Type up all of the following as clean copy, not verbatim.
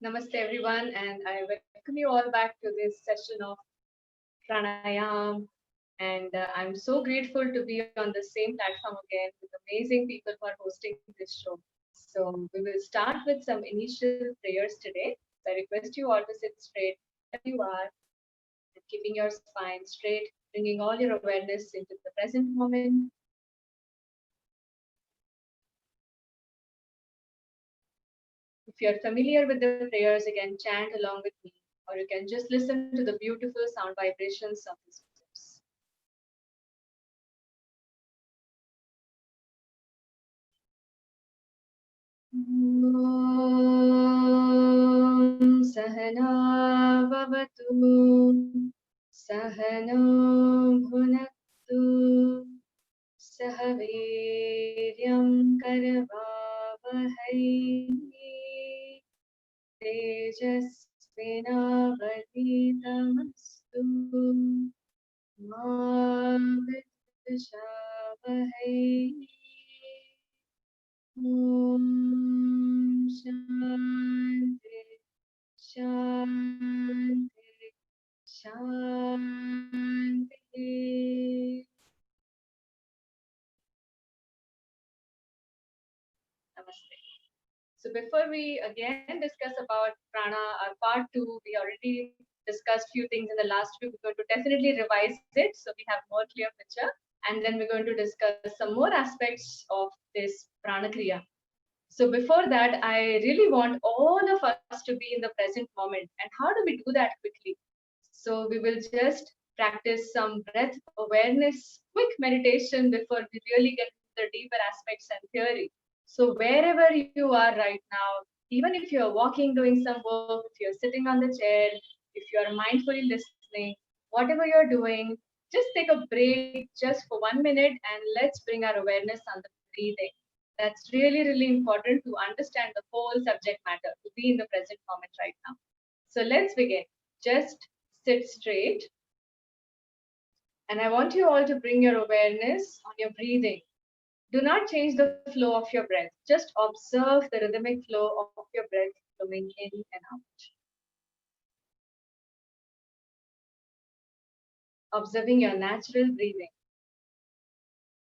Namaste everyone, and I welcome you all back to this session of pranayam. And I'm so grateful to be on the same platform again with amazing people who are hosting this show. So we will start with some initial prayers today. So I request you all to sit straight wherever you are, and keeping your spine straight, bringing all your awareness into the present moment. If you're familiar with the prayers, again, chant along with me, or you can just listen to the beautiful sound vibrations of these words. ॐ सहना भवतु सहनो भुनक्तु सह वीर्यं करवावहै तेजस्विनावधीतमस्तु मा विद्विषावहै ॐ शान्ति शान्ति शान्तिः. Namaste. So before we again discuss about prana, our part two, we already discussed few things in the last week. We're going to definitely revise it so we have more clear picture, and then we're going to discuss some more aspects of this prana kriya. So before that, I really want all of us to be in the present moment. And how do we do that quickly? So we will just practice some breath awareness, quick meditation before we really get into the deeper aspects and theory. So wherever you are right now, even if you're walking, doing some work, if you're sitting on the chair, if you're mindfully listening, whatever you're doing, just take a break just for 1 minute and let's bring our awareness on the breathing. That's really, really important to understand the whole subject matter, to be in the present moment right now. So let's begin. Just sit straight. And I want you all to bring your awareness on your breathing. Do not change the flow of your breath. Just observe the rhythmic flow of your breath flowing in and out. Observing your natural breathing.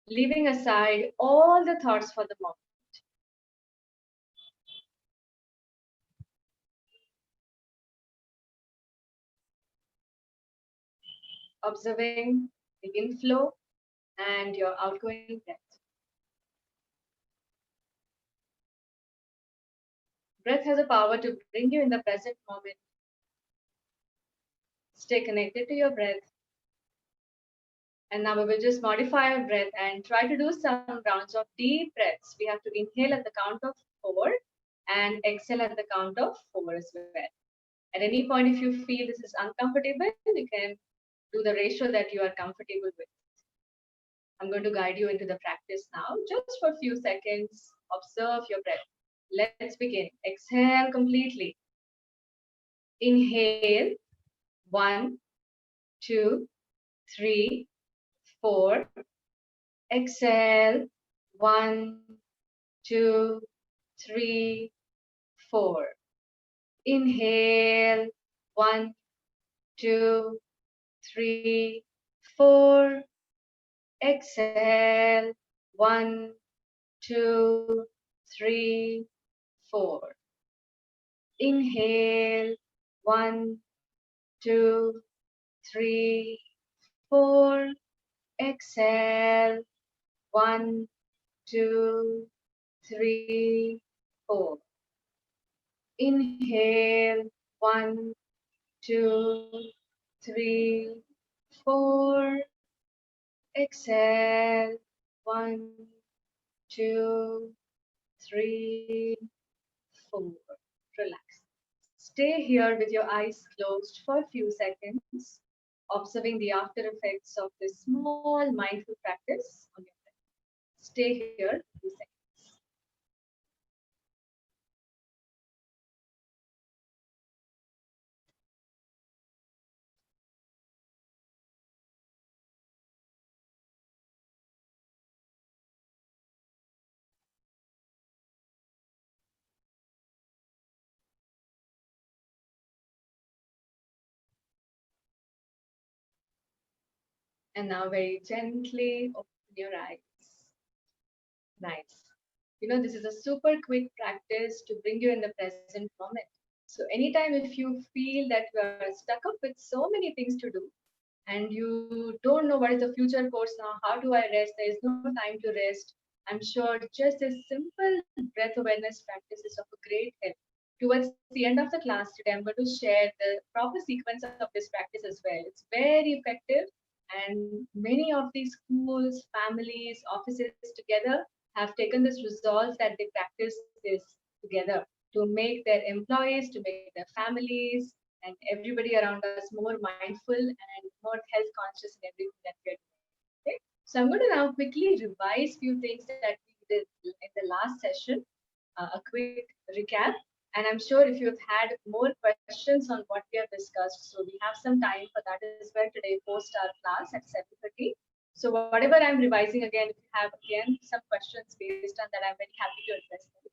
Leaving aside all the thoughts for the moment. Observing the inflow and your outgoing breath. Breath has a power to bring you in the present moment. Stay connected to your breath. And now we will just modify our breath and try to do some rounds of deep breaths. We have to inhale at the count of 4 and exhale at the count of 4 as well. At any point, if you feel this is uncomfortable, you can do the ratio that you are comfortable with. I'm going to guide you into the practice now. Just for a few seconds, observe your breath. Let's begin. Exhale completely. Inhale. 1, 2, 3, 4. Exhale. 1, 2, 3, 4. Inhale. 1, 2, 3, 4. Exhale. 1, 2, 3, 4. Inhale. 1, 2, 3, 4. Exhale. 1, 2, 3, 4. Inhale. 1, 2, 3, 4. Exhale. 1, 2, 3, 4. Relax. Stay here with your eyes closed for a few seconds, observing the after effects of this small mindful practice on your breath. Stay here a few seconds. And now very gently open your eyes. Nice. This is a super quick practice to bring you in the present moment. So anytime if you feel that you are stuck up with so many things to do and you don't know what is the future course now, how do I rest? There is no time to rest. I'm sure just this simple breath awareness practice is of a great help. Towards the end of the class today, I'm going to share the proper sequence of this practice as well. It's very effective, and many of these schools, families, offices together have taken this resolve that they practice this together to make their employees, to make their families, and everybody around us more mindful and more health conscious in everything that we are doing. Okay? So I'm going to now quickly revise few things that we did in the last session, a quick recap. And I'm sure if you've had more questions on what we have discussed, so we have some time for that as well today post our class at 7:30. So whatever I'm revising again, if you have again some questions based on that, I'm very happy to address them.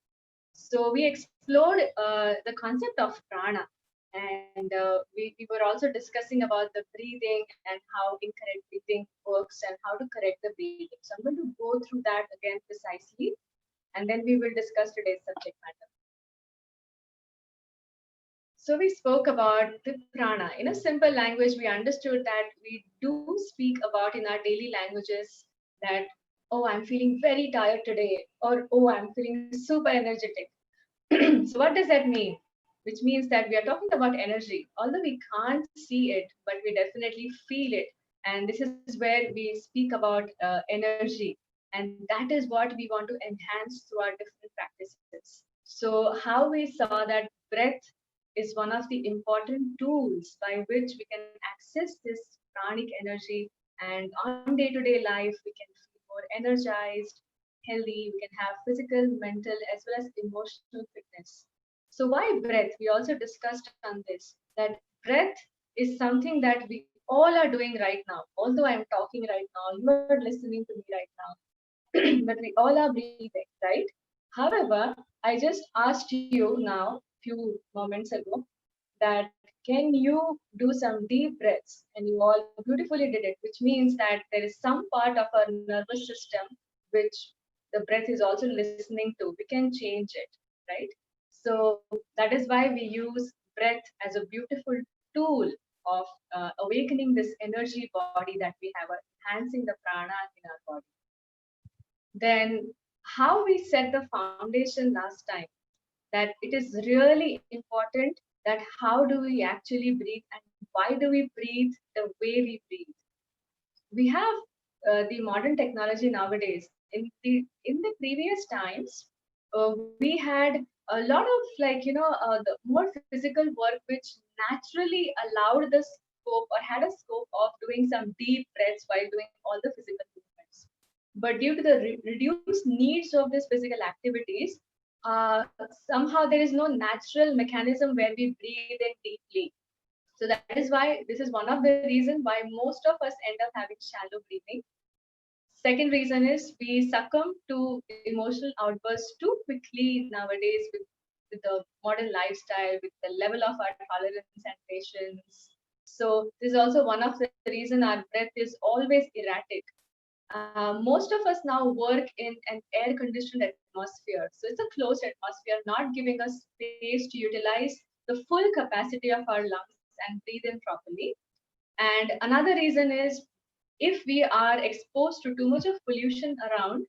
So we explored the concept of prana, and we were also discussing about the breathing and how incorrect breathing works and how to correct the breathing. So I'm going to go through that again precisely, and then we will discuss today's subject matter. So we spoke about the prana. In a simple language, we understood that we do speak about in our daily languages that, oh, I'm feeling very tired today, or oh, I'm feeling super energetic. So what does that mean? Which means that we are talking about energy. Although we can't see it, but we definitely feel it. And this is where we speak about energy. And that is what we want to enhance through our different practices. So how we saw that breath is one of the important tools by which we can access this pranic energy. And on day-to-day life, we can feel more energized, healthy, we can have physical, mental, as well as emotional fitness. So, why breath? We also discussed on this that breath is something that we all are doing right now. Although I'm talking right now, you are listening to me right now, but we all are breathing, right? However, I just asked you now, few moments ago, that can you do some deep breaths? And you all beautifully did it, which means that there is some part of our nervous system which the breath is also listening to. We can change it, right? So that is why we use breath as a beautiful tool of awakening this energy body that we have, or enhancing the prana in our body. Then how we set the foundation last time, that it is really important that how do we actually breathe and why do we breathe the way we breathe. We have the modern technology nowadays. In the previous times, we had a lot of, like, the more physical work which naturally allowed the scope or had a scope of doing some deep breaths while doing all the physical movements. But due to the reduced needs of these physical activities, somehow there is no natural mechanism where we breathe in deeply. So that is why this is one of the reasons why most of us end up having shallow breathing. Second reason is we succumb to emotional outbursts too quickly nowadays with the modern lifestyle, with the level of our tolerance and patience. So this is also one of the reason our breath is always erratic. Most of us now work in an air conditioned atmosphere. So it's a closed atmosphere, not giving us space to utilize the full capacity of our lungs and breathe in properly. And another reason is if we are exposed to too much of pollution around,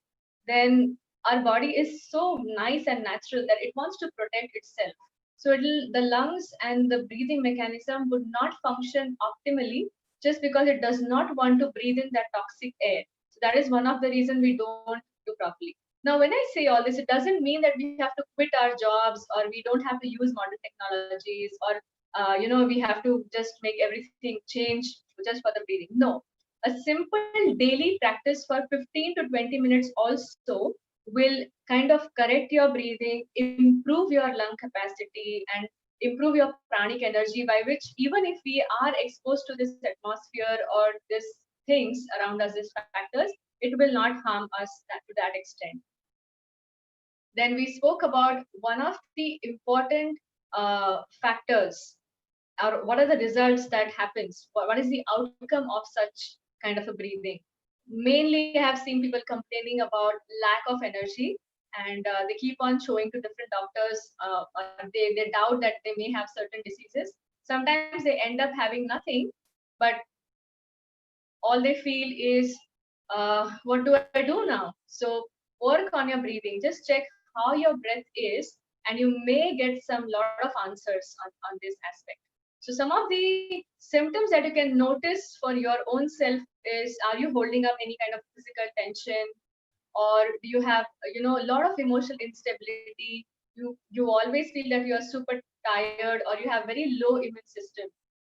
then our body is so nice and natural that it wants to protect itself. So the lungs and the breathing mechanism would not function optimally just because it does not want to breathe in that toxic air. So that is one of the reasons we don't do properly. Now, when I say all this, it doesn't mean that we have to quit our jobs or we don't have to use modern technologies or we have to just make everything change just for the breathing. No, a simple daily practice for 15 to 20 minutes also will kind of correct your breathing, improve your lung capacity, and improve your pranic energy, by which even if we are exposed to this atmosphere or these things around us, these factors, it will not harm us to that extent. Then we spoke about one of the important factors, or what are the results that happens, what is the outcome of such kind of a breathing. Mainly, I have seen people complaining about lack of energy, and they keep on showing to different doctors. They doubt that they may have certain diseases. Sometimes they end up having nothing, but all they feel is, what do I do now? So work on your breathing. Just check how your breath is, and you may get some lot of answers on this aspect. So some of the symptoms that you can notice for your own self is, are you holding up any kind of physical tension, or do you have, a lot of emotional instability? You always feel that you are super tired, or you have very low immune system.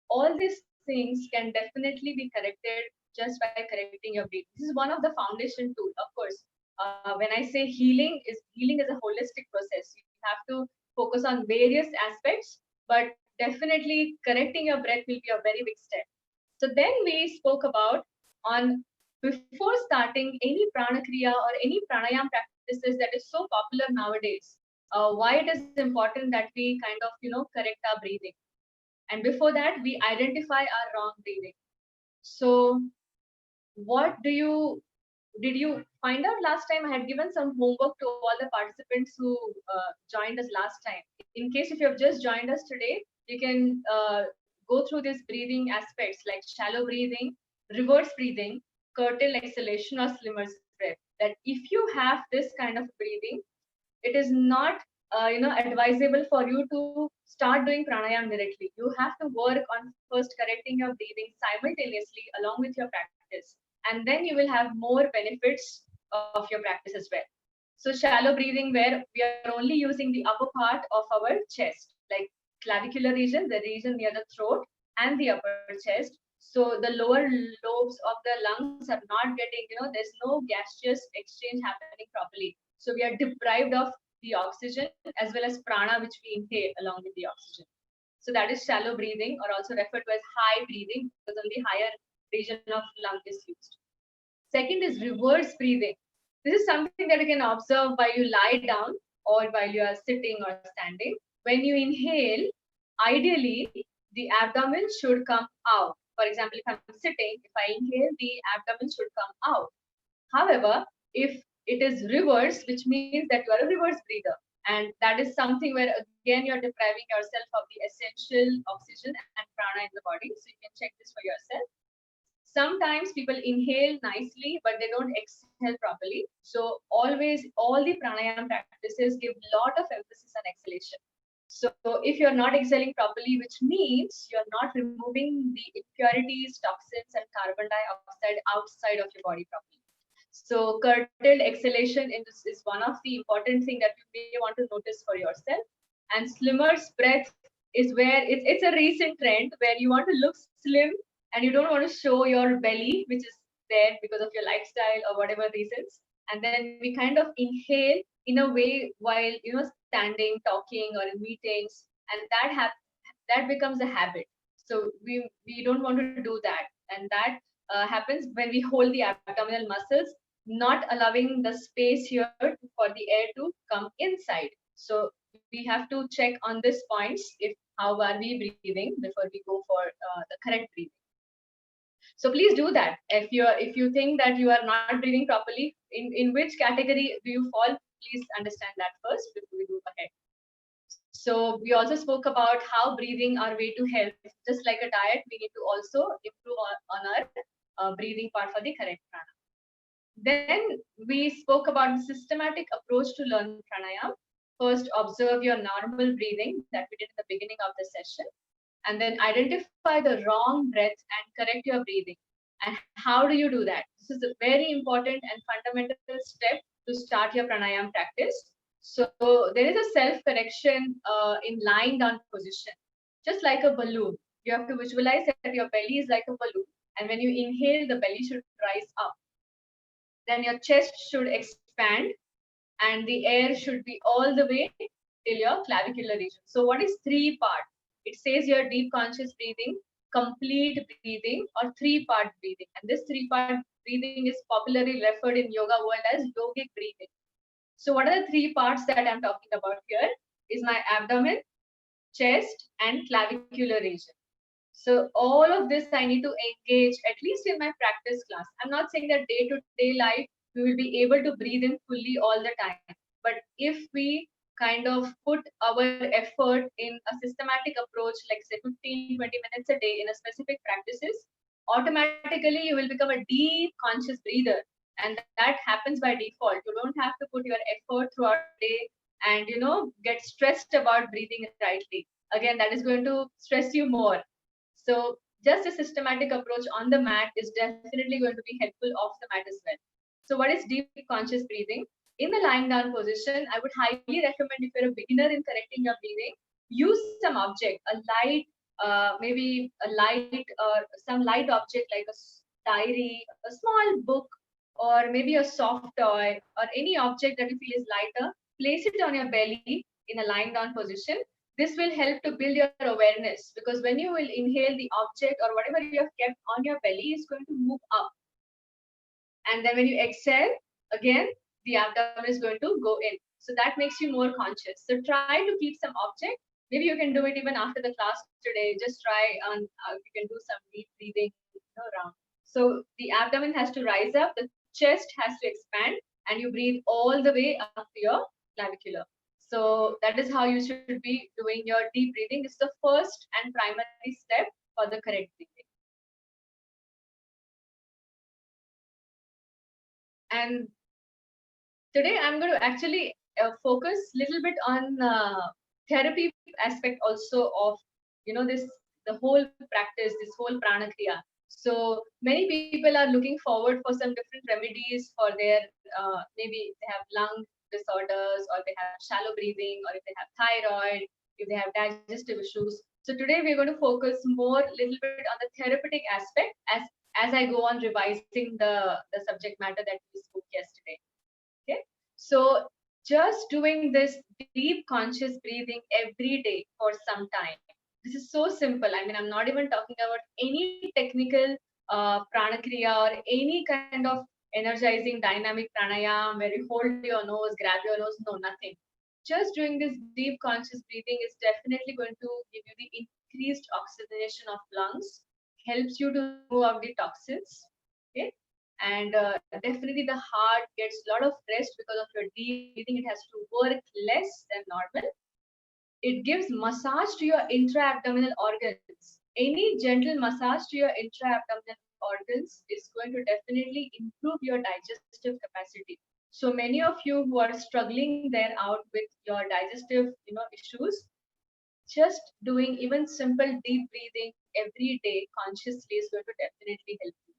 All these things can definitely be corrected just by correcting your breathing. This is one of the foundation tool. Of course, when I say healing is a holistic process. You have to focus on various aspects, but definitely correcting your breath will be a very big step. So then we spoke about, on before starting any prana kriya or any pranayam practices that is so popular nowadays, why it is important that we kind of correct our breathing. And before that, we identify our wrong breathing. So what did you find out last time? I had given some homework to all the participants who joined us last time. In case if you have just joined us today, you can go through these breathing aspects like shallow breathing, reverse breathing, curtail exhalation, or slimmer's breath. That if you have this kind of breathing, it is not advisable for you to start doing pranayam directly. You have to work on first correcting your breathing simultaneously along with your practice, and then you will have more benefits of your practice as well. So shallow breathing, where we are only using the upper part of our chest, like clavicular region, the region near the throat, and the upper chest. So the lower lobes of the lungs are not getting, there's no gaseous exchange happening properly. So we are deprived of the oxygen as well as prana, which we inhale along with the oxygen. So that is shallow breathing, or also referred to as high breathing, because only higher region of lung is used. Second is reverse breathing. This is something that you can observe while you lie down or while you are sitting or standing. When you inhale, ideally the abdomen should come out. For example, if I'm sitting, if I inhale, the abdomen should come out. However, if it is reverse, which means that you are a reverse breather, and that is something where again you're depriving yourself of the essential oxygen and prana in the body. So you can check this for yourself. Sometimes people inhale nicely, but they don't exhale properly. So always, all the pranayam practices give a lot of emphasis on exhalation. So if you're not exhaling properly, which means you're not removing the impurities, toxins, and carbon dioxide outside of your body properly. So curtailed exhalation in this is one of the important thing that you may want to notice for yourself. And slimmer's breath is where it's a recent trend where you want to look slim and you don't want to show your belly, which is there because of your lifestyle or whatever reasons. And then we kind of inhale in a way while standing, talking, or in meetings, and that becomes a habit. So we don't want to do that, and that happens when we hold the abdominal muscles, not allowing the space here for the air to come inside. So we have to check on these points, if how are we breathing before we go for the correct breathing. So please do that. If you think that you are not breathing properly, in which category do you fall? Please understand that first before we move ahead. So we also spoke about how breathing our way to health. Just like a diet, we need to also improve on our breathing part for the correct prana. Then we spoke about the systematic approach to learn pranayam. First, observe your normal breathing that we did in the beginning of the session, and then identify the wrong breath and correct your breathing. And how do you do that? This is a very important and fundamental step to start your pranayam practice. So there is a self-correction in lying down position, just like a balloon. You have to visualize that your belly is like a balloon, and when you inhale, the belly should rise up. Then your chest should expand, and the air should be all the way till your clavicular region. So what is three part? It says your deep conscious breathing, complete breathing, or three-part breathing. And this three-part breathing is popularly referred in yoga world as yogic breathing. So what are the three parts that I'm talking about here? Is my abdomen, chest, and clavicular region. So all of this I need to engage at least in my practice class. I'm not saying that day-to-day life we will be able to breathe in fully all the time. But if we kind of put our effort in a systematic approach, like say 15, 20 minutes a day in a specific practices, automatically you will become a deep conscious breather. And that happens by default. You don't have to put your effort throughout the day and get stressed about breathing rightly. Again, that is going to stress you more. So just a systematic approach on the mat is definitely going to be helpful off the mat as well. So what is deep conscious breathing? In the lying down position, I would highly recommend, if you're a beginner in correcting your breathing, use some object, a light, maybe a light or some light object like a diary, a small book, or maybe a soft toy, or any object that you feel is lighter. Place it on your belly in a lying down position. This will help to build your awareness, because when you will inhale, the object or whatever you have kept on your belly is going to move up. And then when you exhale, again, the abdomen is going to go in. So that makes you more conscious. So try to keep some object. Maybe you can do it even after the class today. Just try on, you can do some deep breathing around. So the abdomen has to rise up, the chest has to expand, and you breathe all the way up to your clavicular. So that is how you should be doing your deep breathing. It's the first and primary step for the correct breathing. And today I'm going to actually focus a little bit on therapy aspect also of this, the whole practice, this whole prana kriya. So many people are looking forward for some different remedies for their maybe they have lung disorders, or they have shallow breathing, or if they have thyroid, if they have digestive issues. So today we're going to focus more little bit on the therapeutic aspect as I go on revising the subject matter that we spoke yesterday. Okay. So just doing this deep conscious breathing every day for some time. This is so simple. I mean, I'm not even talking about any technical prana kriya or any kind of energizing dynamic pranayam where you hold your nose, grab your nose. No, nothing. Just doing this deep conscious breathing is definitely going to give you the increased oxygenation of lungs, helps you to move out the toxins. Okay. And definitely the heart gets a lot of rest because of your deep breathing. It has to work less than normal. It gives massage to your intra-abdominal organs. Any gentle massage to your intra-abdominal organs is going to definitely improve your digestive capacity. So many of you who are struggling there out with your digestive issues, just doing even simple deep breathing every day consciously is going to definitely help you.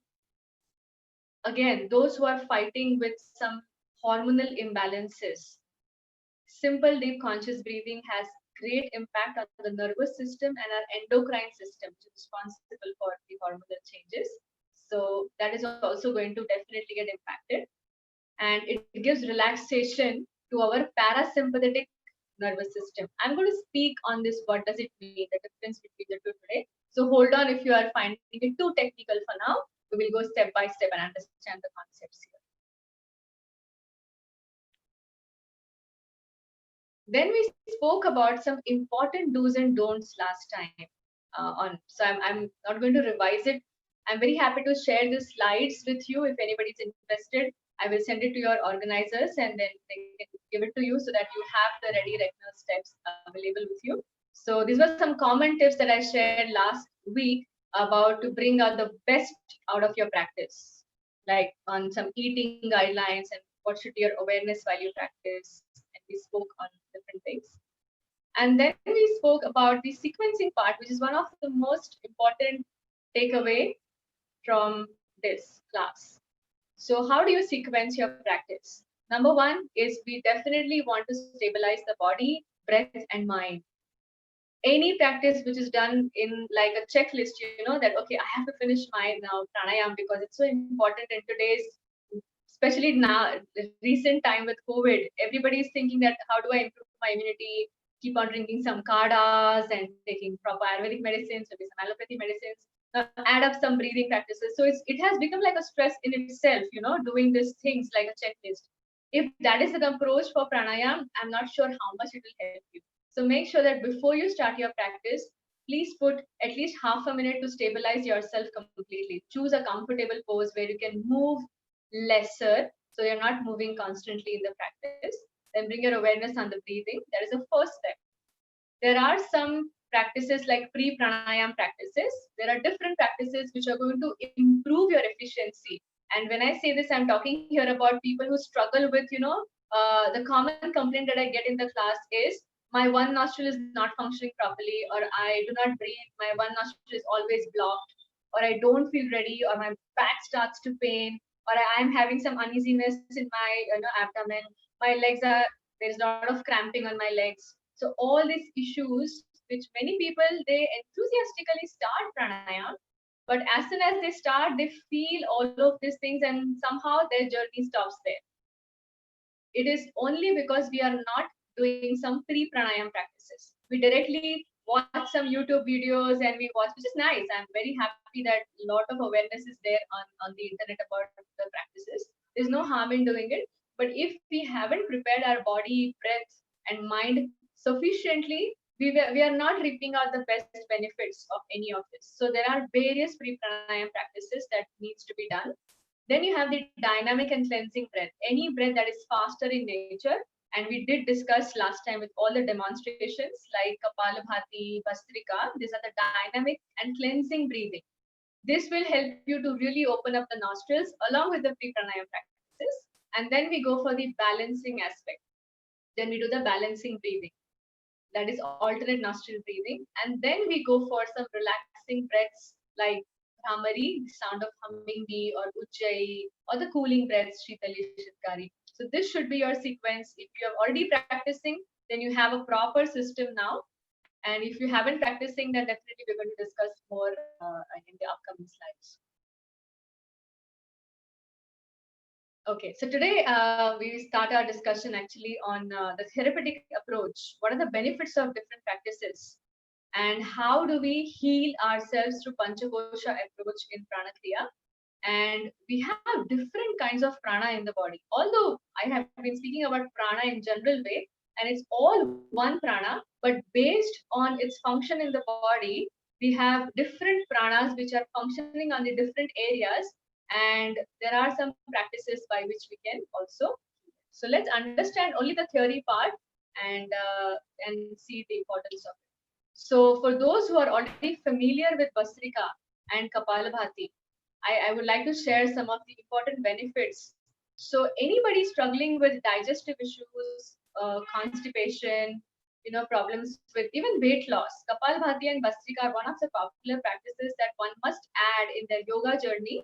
Again, those who are fighting with some hormonal imbalances, simple deep conscious breathing has great impact on the nervous system and our endocrine system, which is responsible for the hormonal changes. So that is also going to definitely get impacted. And it gives relaxation to our parasympathetic nervous system. I'm going to speak on this. What does it mean? The difference between the two today. So hold on if you are finding it too technical for now. We will go step by step and understand the concepts here. Then we spoke about some important do's and don'ts last time. So I'm not going to revise it. I'm very happy to share the slides with you. If anybody's interested, I will send it to your organizers and then they can give it to you so that you have the ready rectal steps available with you. So these were some common tips that I shared last week about to bring out the best out of your practice, like on some eating guidelines and what should be your awareness while you practice. And we spoke on different things. And then we spoke about the sequencing part, which is one of the most important takeaway from this class. So how do you sequence your practice? Number one is we definitely want to stabilize the body, breath, and mind. Any practice which is done in like a checklist, that, okay, I have to finish my now pranayam because it's so important in today's, especially now, the recent time with COVID, everybody is thinking that how do I improve my immunity? Keep on drinking some kadas and taking proper Ayurvedic medicines, maybe some allopathy medicines, add up some breathing practices. So it has become like a stress in itself, doing these things like a checklist. If that is the approach for pranayam, I'm not sure how much it will help you. So make sure that before you start your practice, please put at least half a minute to stabilize yourself completely. Choose a comfortable pose where you can move lesser, so you're not moving constantly in the practice. Then bring your awareness on the breathing. That is the first step. There are some practices like pre-pranayam practices. There are different practices which are going to improve your efficiency. And when I say this, I'm talking here about people who struggle with, the common complaint that I get in the class is my one nostril is not functioning properly, or I do not breathe, my one nostril is always blocked, or I don't feel ready, or my back starts to pain, or I'm having some uneasiness in my abdomen. My legs are, there's a lot of cramping on my legs. So all these issues, which many people, they enthusiastically start pranayama, but as soon as they start, they feel all of these things and somehow their journey stops there. It is only because we are not doing some pre-pranayam practices. We directly watch some YouTube videos and we watch, which is nice. I'm very happy that a lot of awareness is there on the internet about the practices. There's no harm in doing it. But if we haven't prepared our body, breath, and mind sufficiently, we are not reaping out the best benefits of any of this. So there are various pre-pranayam practices that needs to be done. Then you have the dynamic and cleansing breath, any breath that is faster in nature. And we did discuss last time with all the demonstrations like Kapalabhati, Bhastrika. These are the dynamic and cleansing breathing. This will help you to really open up the nostrils along with the pre-pranayam practices. And then we go for the balancing aspect. Then we do the balancing breathing. That is alternate nostril breathing. And then we go for some relaxing breaths like Bhramari, the sound of humming bee, or Ujjayi, or the cooling breaths, Shitali, Shitkari. So this should be your sequence. If you have already practicing, then you have a proper system now. And if you haven't practicing, then definitely we're going to discuss more in the upcoming slides. Okay, so today we start our discussion actually on the therapeutic approach. What are the benefits of different practices? And how do we heal ourselves through Panchakosha approach in Prana Kriya? And we have different kinds of prana in the body. Although I have been speaking about prana in general way, and it's all one prana, but based on its function in the body, we have different pranas which are functioning on the different areas, and there are some practices by which we can also. So let's understand only the theory part and see the importance of it. So for those who are already familiar with Bhastrika and Kapalabhati, I would like to share some of the important benefits. So anybody struggling with digestive issues, constipation, problems with even weight loss, Kapalabhati and Bhastrika are one of the popular practices that one must add in their yoga journey.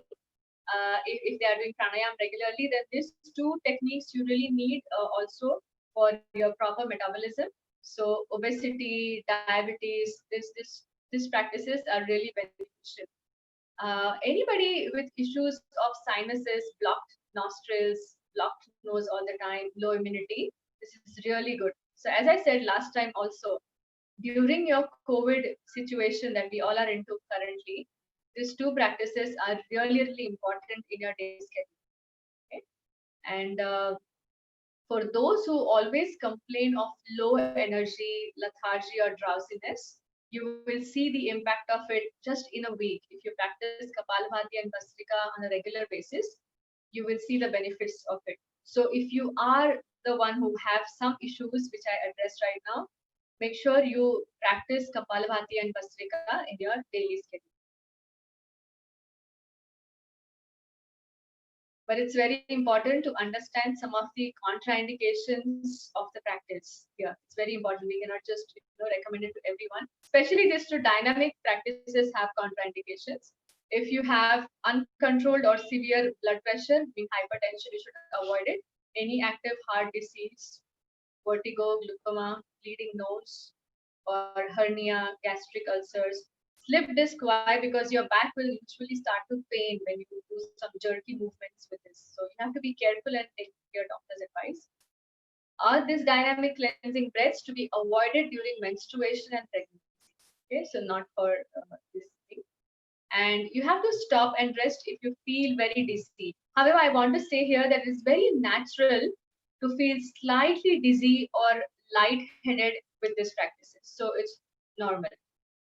If they are doing pranayam regularly, then these two techniques you really need also for your proper metabolism. So obesity, diabetes, these practices are really beneficial. Anybody with issues of sinuses, blocked nostrils, blocked nose all the time, low immunity, this is really good. So as I said last time also, during your COVID situation that we all are into currently, these two practices are really, really important in your day schedule. Okay? And for those who always complain of low energy, lethargy, or drowsiness, you will see the impact of it just in a week. If you practice Kapalabhati and Bhastrika on a regular basis, you will see the benefits of it. So if you are the one who have some issues which I addressed right now, make sure you practice Kapalabhati and Bhastrika in your daily schedule. But it's very important to understand some of the contraindications of the practice here. It's very important. We cannot just recommend it to everyone. Especially these two dynamic practices have contraindications. If you have uncontrolled or severe blood pressure, meaning hypertension, you should avoid it. Any active heart disease, vertigo, glaucoma, bleeding nose, or hernia, gastric ulcers. Slip disc, why? Because your back will usually start to pain when you do some jerky movements with this. So you have to be careful and take your doctor's advice. Are these dynamic cleansing breaths to be avoided during menstruation and pregnancy? Okay, so not for this thing. And you have to stop and rest if you feel very dizzy. However, I want to say here that it's very natural to feel slightly dizzy or lightheaded with these practices. So it's normal.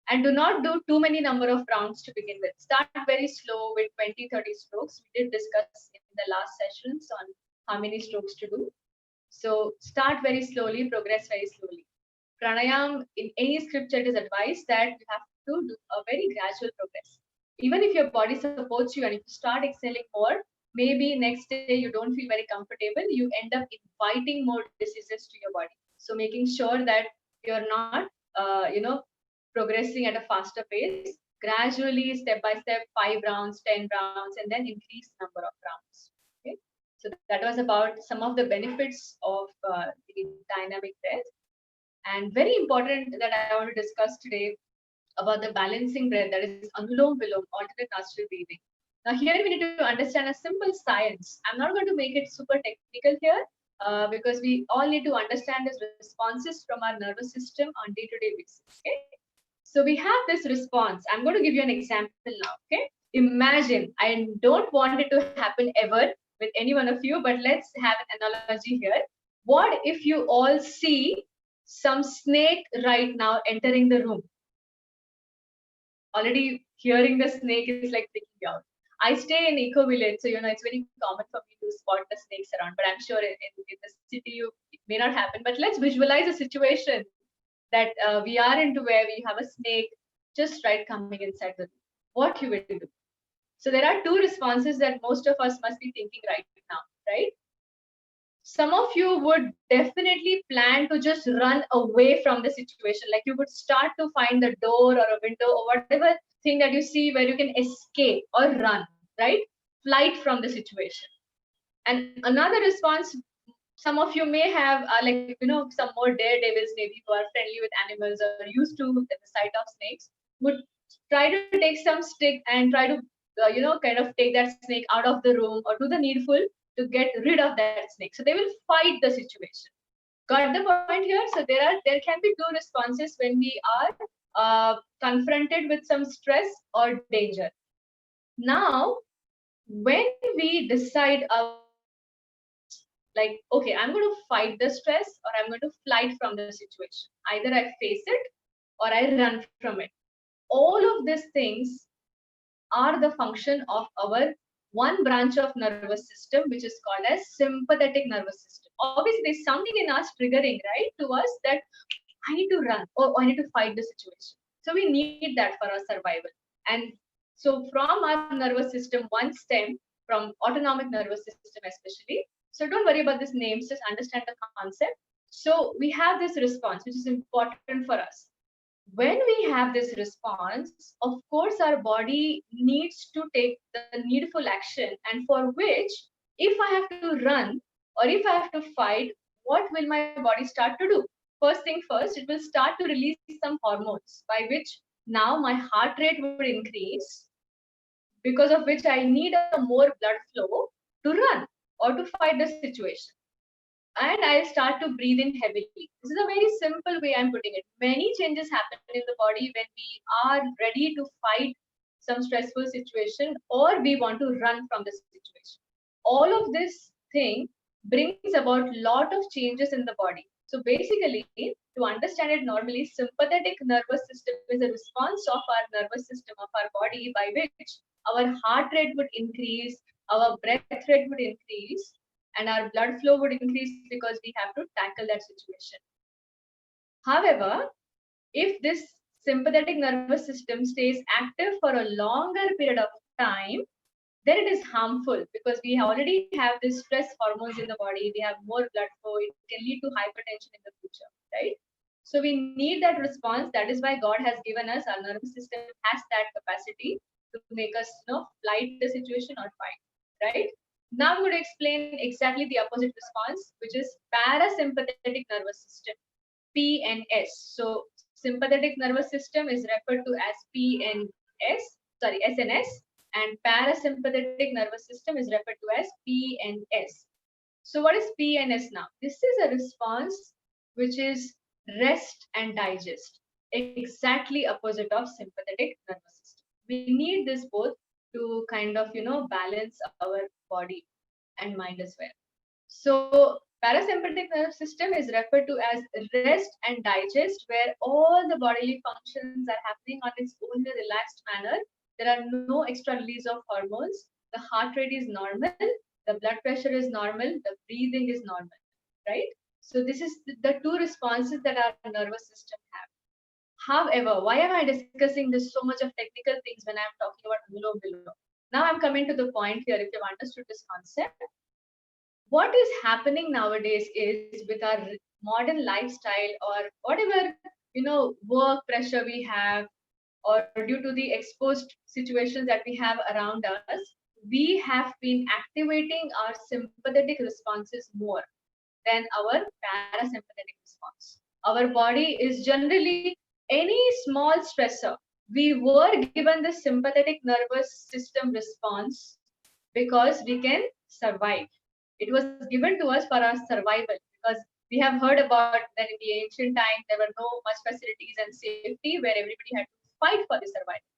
And do not do too many number of rounds to begin with. Start very slow with 20, 30 strokes. We did discuss in the last sessions on how many strokes to do. So start very slowly, progress very slowly. Pranayam in any scripture it is advised that you have to do a very gradual progress. Even if your body supports you and if you start exhaling more, maybe next day you don't feel very comfortable, you end up inviting more diseases to your body. So making sure that you're not, progressing at a faster pace, gradually, step by step, 5 rounds, 10 rounds, and then increase number of rounds. Okay. So that was about some of the benefits of the dynamic breath. And very important that I want to discuss today about the balancing breath, that is Anulom Vilom, alternate nostril breathing. Now, here we need to understand a simple science. I'm not going to make it super technical here because we all need to understand these responses from our nervous system on day-to-day basis. Okay, so we have this response. I'm going to give you an example now. Okay, imagine, I don't want it to happen ever with any one of you, but let's have an analogy here. What if you all see some snake right now entering the room? Already hearing the snake is like freaking me out. I stay in eco village, so it's very common for me to spot the snakes around. But I'm sure in the city it may not happen. But let's visualize a situation that we are into where we have a snake just right coming inside the room. What you will do? So there are two responses that most of us must be thinking right now, right? Some of you would definitely plan to just run away from the situation. Like you would start to find the door or a window or whatever thing that you see where you can escape or run, right? Flight from the situation. And another response, some of you may have some more daredevils, maybe who are friendly with animals or used to the sight of snakes, would try to take some stick and try to kind of take that snake out of the room or do the needful to get rid of that snake. So they will fight the situation. Got the point here? So there can be two responses when we are confronted with some stress or danger. Now, when we decide like, okay, I'm going to fight the stress or I'm going to flight from the situation. Either I face it or I run from it. All of these things are the function of our one branch of nervous system, which is called as sympathetic nervous system. Obviously, there's something in us triggering, right, to us that I need to run or I need to fight the situation. So we need that for our survival. And so from our nervous system, one stem from autonomic nervous system especially. So don't worry about these names, just understand the concept. So we have this response, which is important for us. When we have this response, of course, our body needs to take the needful action, and for which, if I have to run or if I have to fight, what will my body start to do? First thing first, it will start to release some hormones by which now my heart rate would increase, because of which I need a more blood flow to run or to fight the situation. And I'll start to breathe in heavily. This is a very simple way I'm putting it. Many changes happen in the body when we are ready to fight some stressful situation or we want to run from the situation. All of this thing brings about lot of changes in the body. So basically, to understand it normally, sympathetic nervous system is a response of our nervous system of our body by which our heart rate would increase, our breath rate would increase, and our blood flow would increase because we have to tackle that situation. However, if this sympathetic nervous system stays active for a longer period of time, then it is harmful because we already have this stress hormones in the body, we have more blood flow, it can lead to hypertension in the future, right? So we need that response. That is why God has given us, our nervous system has that capacity to make us flight the situation or fight, right? Now I'm going to explain exactly the opposite response, which is parasympathetic nervous system, PNS. So sympathetic nervous system is referred to as SNS, and parasympathetic nervous system is referred to as PNS. So what is PNS now? This is a response which is rest and digest, exactly opposite of sympathetic nervous system. We need this both to kind of balance our body and mind as well. So Parasympathetic nervous system is referred to as rest and digest, where all the bodily functions are happening on its own relaxed manner. There are no extra release of hormones. The heart rate is normal. The blood pressure is normal. The breathing is normal, right? So this is the two responses that our nervous system have. However, why am I discussing this so much of technical things when I'm talking about Anulom Vilom? Now I'm coming to the point here. If you've understood this concept, what is happening nowadays is with our modern lifestyle or whatever work pressure we have, or due to the exposed situations that we have around us, we have been activating our sympathetic responses more than our parasympathetic response. Our body is generally any small stressor. We were given the sympathetic nervous system response because we can survive. It was given to us for our survival, because we have heard about that in the ancient times there were no much facilities and safety, where everybody had to fight for the survival.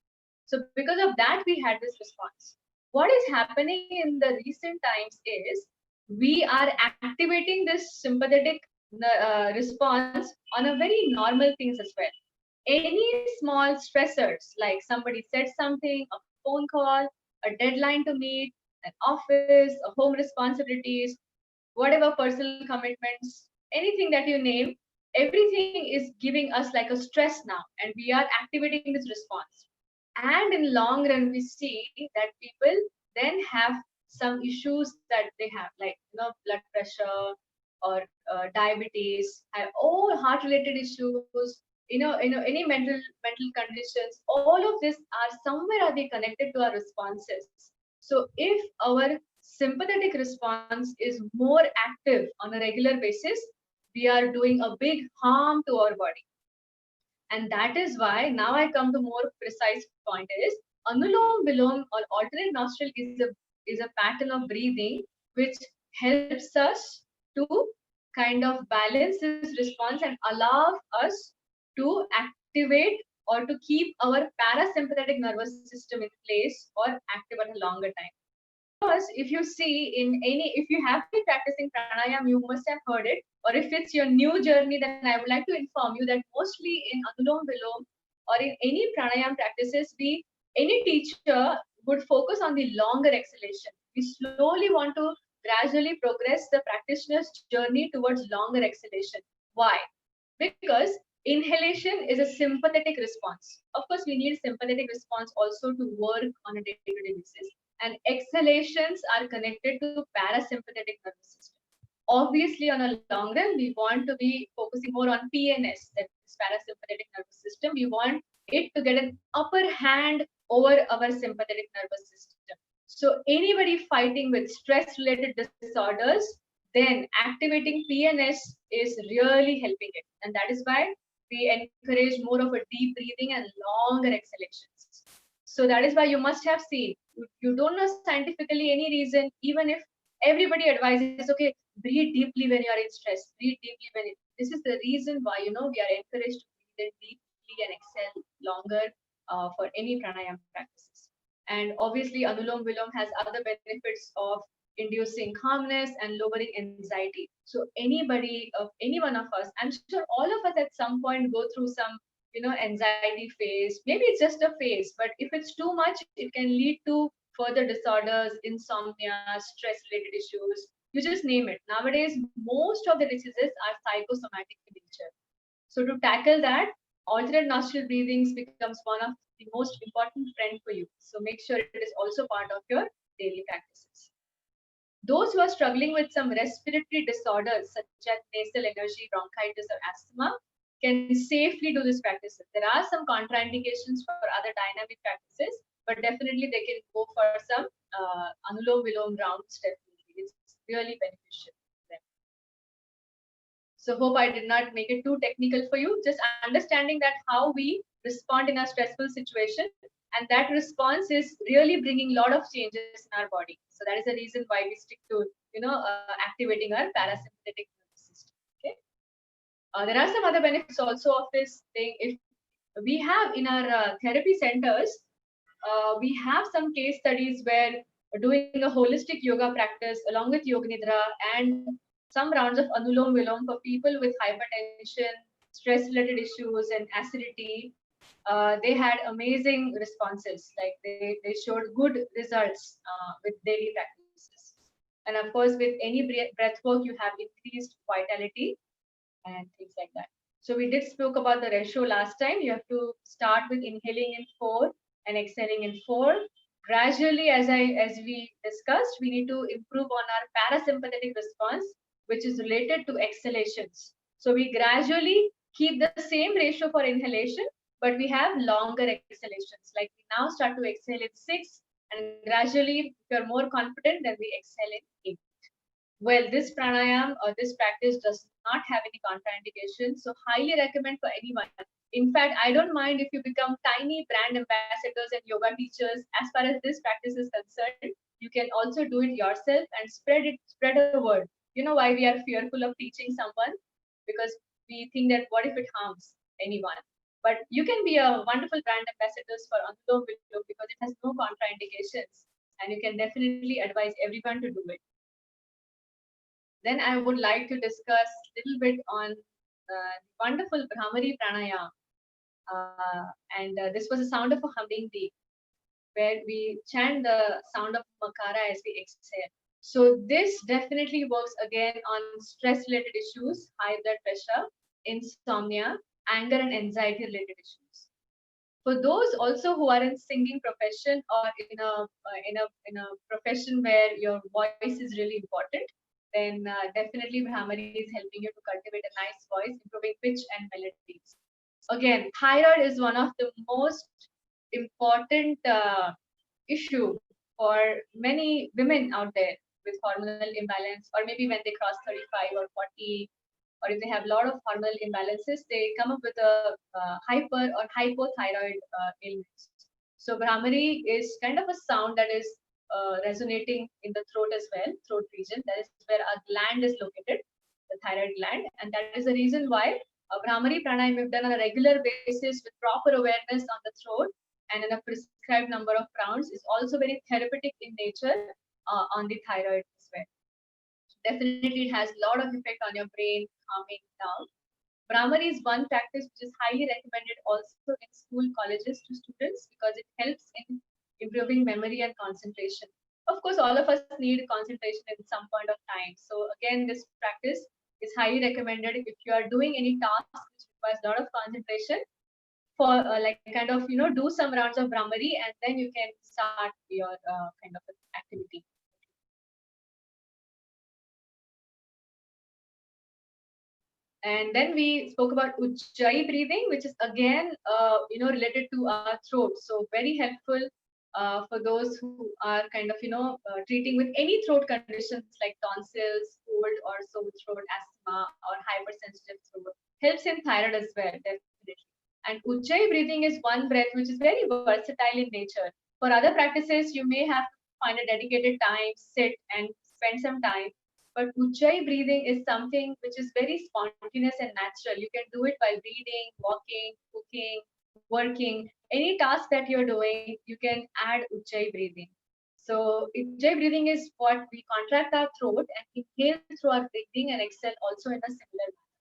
So because of that, we had this response. What is happening in the recent times is we are activating this sympathetic response on a very normal things as well. Any small stressors, like somebody said something, a phone call, a deadline to meet, an office, a home responsibilities, whatever personal commitments, anything that you name, everything is giving us like a stress now, and we are activating this response. And in long run, we see that people then have some issues that they have, like blood pressure or diabetes, have all heart related issues, any mental conditions. All of this are somewhere are they connected to our responses. So if our sympathetic response is more active on a regular basis, we are doing a big harm to our body. And that is why now I come to more precise point is Anulom Vilom or alternate nostril is a pattern of breathing which helps us to kind of balance this response and allow us to activate or to keep our parasympathetic nervous system in place or active at a longer time. Because if you see if you have been practicing pranayam, you must have heard it. Or if it's your new journey, then I would like to inform you that mostly in Anulom Vilom or in any pranayam practices, any teacher would focus on the longer exhalation. We slowly want to gradually progress the practitioner's journey towards longer exhalation. Why? Because inhalation is a sympathetic response. Of course, we need sympathetic response also to work on a day-to-day basis. And exhalations are connected to parasympathetic nervous system. Obviously, on a long run, we want to be focusing more on PNS, that is parasympathetic nervous system. We want it to get an upper hand over our sympathetic nervous system. So anybody fighting with stress-related disorders, then activating PNS is really helping it. And that is why we encourage more of a deep breathing and longer exhalations. So that is why you must have seen, you don't know scientifically any reason, even if everybody advises, okay, breathe deeply when you are in stress, breathe deeply this is the reason why, we are encouraged to breathe deeply and exhale longer for any pranayama practices. And obviously, Anulom Vilom has other benefits of inducing calmness and lowering anxiety. So anybody, of any one of us, I'm sure all of us at some point go through some, anxiety phase. Maybe it's just a phase, but if it's too much, it can lead to further disorders, insomnia, stress-related issues. You just name it. Nowadays, most of the diseases are psychosomatic in nature. So to tackle that, alternate nostril breathings becomes one of the most important friend for you. So make sure it is also part of your daily practices. Those who are struggling with some respiratory disorders such as nasal allergy, bronchitis, or asthma can safely do these practices. There are some contraindications for other dynamic practices, but definitely they can go for some Anulom Vilom rounds. Definitely, it's really beneficial for them. So hope I did not make it too technical for you. Just understanding that how we respond in a stressful situation, and that response is really bringing a lot of changes in our body. So that is the reason why we stick to activating our parasympathetic nervous system. Okay. There are some other benefits also of this thing. If we have in our therapy centers, we have some case studies where doing a holistic yoga practice along with yoga nidra and some rounds of Anulom Vilom for people with hypertension, stress-related issues, and acidity. They had amazing responses. Like they showed good results with daily practices. And of course, with any breath work, you have increased vitality and things like that. So we did spoke about the ratio last time. You have to start with inhaling in 4 and exhaling in 4. Gradually, as we discussed, we need to improve on our parasympathetic response, which is related to exhalations. So we gradually keep the same ratio for inhalation, but we have longer exhalations. Like we now start to exhale in 6, and gradually, if you're more confident, then we exhale in 8. Well, this pranayam or this practice does not have any contraindications, so highly recommend for anyone. In fact, I don't mind if you become tiny brand ambassadors and yoga teachers. As far as this practice is concerned, you can also do it yourself and spread a word. You know why we are fearful of teaching someone? Because we think that what if it harms anyone? But you can be a wonderful brand ambassadors for Anulom Vilom because it has no contraindications, and you can definitely advise everyone to do it. Then I would like to discuss a little bit on wonderful Brahmari Pranayama. This was the sound of a humming bee, where we chant the sound of Makara as we exhale. So this definitely works again on stress-related issues, high blood pressure, insomnia, anger and anxiety-related issues. For those also who are in singing profession or in a profession where your voice is really important, then definitely Brahmari is helping you to cultivate a nice voice, improving pitch and melodies. Again, thyroid is one of the most important issue for many women out there with hormonal imbalance, or maybe when they cross 35 or 40, or if they have a lot of hormonal imbalances, they come up with a hyper or hypothyroid illness. So Brahmari is kind of a sound that is resonating in the throat as well, throat region. That is where our gland is located, the thyroid gland, and that is the reason why Brahmari pranayam we've done on a regular basis with proper awareness on the throat and in a prescribed number of rounds is also very therapeutic in nature on the thyroid as well. Definitely, it has a lot of effect on your brain, calming down. Brahmari is one practice which is highly recommended also in school colleges to students because it helps in improving memory and concentration. Of course, all of us need concentration at some point of time. So again, this practice is highly recommended if you are doing any task which requires a lot of concentration for like kind of do some rounds of Brahmari and then you can start your kind of activity. And then we spoke about Ujjayi breathing, which is again, related to our throat. So very helpful for those who are kind of, treating with any throat conditions like tonsils, cold or sore throat, asthma, or hypersensitive throat. Helps in thyroid as well, definitely. And Ujjayi breathing is one breath which is very versatile in nature. For other practices, you may have to find a dedicated time, sit and spend some time, but Ujjayi breathing is something which is very spontaneous and natural. You can do it while reading, walking, cooking, working. Any task that you're doing, you can add Ujjayi breathing. So Ujjayi breathing is what we contract our throat and inhale through our breathing and exhale also in a similar manner.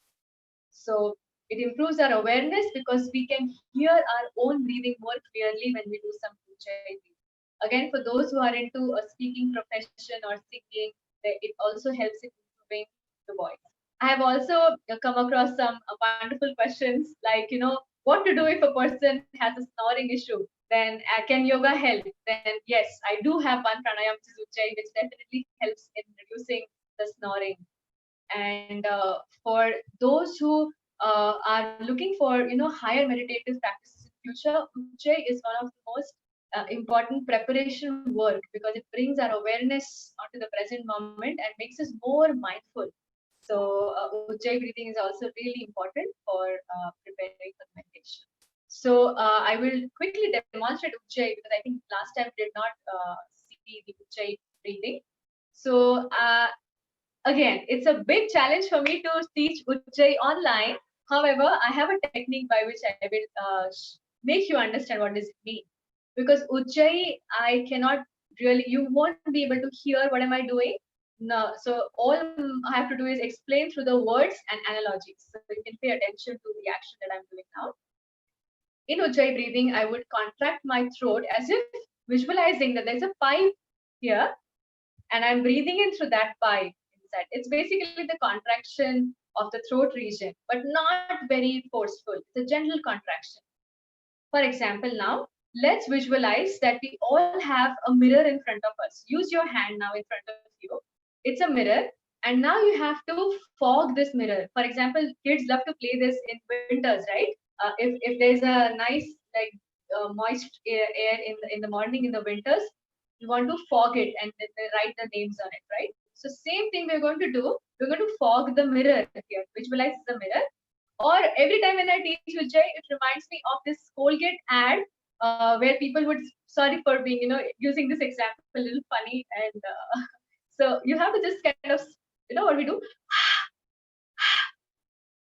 So it improves our awareness because we can hear our own breathing more clearly when we do some Ujjayi breathing. Again, for those who are into a speaking profession or singing, it also helps in improving the voice. I have also come across some wonderful questions like, what to do if a person has a snoring issue? Then can yoga help? Then yes, I do have one pranayam, which is Ujjayi, which definitely helps in reducing the snoring. And for those who are looking for, higher meditative practices in future, Ujjayi is one of the most important preparation work because it brings our awareness onto the present moment and makes us more mindful. So Ujjayi breathing is also really important for preparing for meditation. So I will quickly demonstrate Ujjayi because I think last time we did not see the Ujjayi breathing. So again, it's a big challenge for me to teach Ujjayi online. However, I have a technique by which I will make you understand what does it mean. Because Ujjayi, I cannot really, you won't be able to hear what am I doing, No, so all I have to do is explain through the words and analogies. So you can pay attention to the action that I'm doing now. In Ujjayi breathing, I would contract my throat as if visualizing that there's a pipe here and I'm breathing in through that pipe inside. It's basically the contraction of the throat region, but not very forceful. It's a gentle contraction. For example, now let's visualize that we all have a mirror in front of us. Use your hand now in front of you. It's a mirror, and now you have to fog this mirror. For example, kids love to play this in winters, right? If there's a nice like moist air in the morning in the winters, you want to fog it and then they write the names on it, right? So same thing we're going to do. We're going to fog the mirror here, visualize the mirror, or every time when I teach Vijay, it reminds me of this Colgate ad where people would, sorry for being, using this example a little funny. And so you have to just kind of, what we do?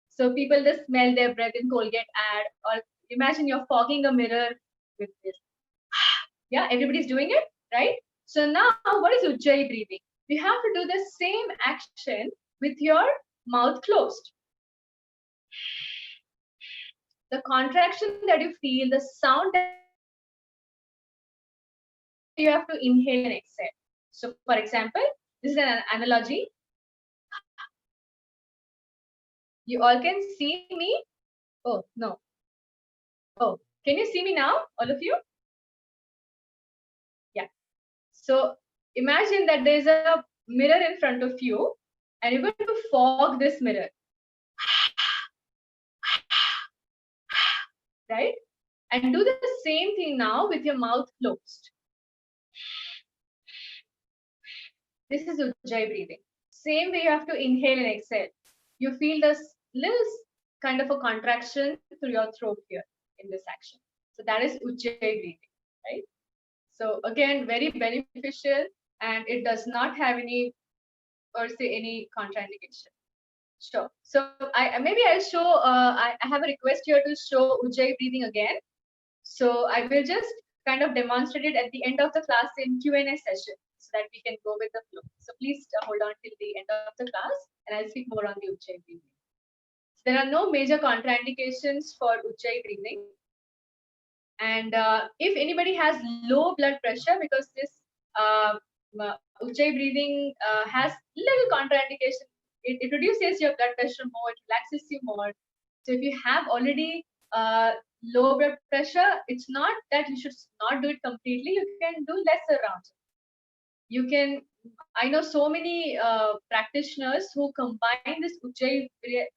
So people just smell their breath in Colgate ad, or imagine you're fogging a mirror with this. Yeah, everybody's doing it, right? So now what is Ujjayi breathing? You have to do the same action with your mouth closed. The contraction that you feel, the sound that you have to inhale and exhale. So for example, this is an analogy. You all can see me. Oh, no. Oh, can you see me now, all of you? Yeah. So imagine that there's a mirror in front of you and you're going to fog this mirror. Right? And do the same thing now with your mouth closed. This is Ujjayi breathing. Same way you have to inhale and exhale. You feel this little kind of a contraction through your throat here in this action. So that is Ujjayi breathing, right? So again, very beneficial, and it does not have any, or say, any contraindication. Sure. So I maybe I'll show. I have a request here to show Ujjayi breathing again. So I will just kind of demonstrate it at the end of the class in Q&A session so that we can go with the flow. So please hold on till the end of the class and I'll speak more on the Ujjayi breathing. So there are no major contraindications for Ujjayi breathing. And if anybody has low blood pressure, because this Ujjayi breathing has little contraindication, it reduces your blood pressure more, it relaxes you more. So if you have already low blood pressure, it's not that you should not do it completely. You can do lesser rounds. You can, I know so many practitioners who combine this Ujjayi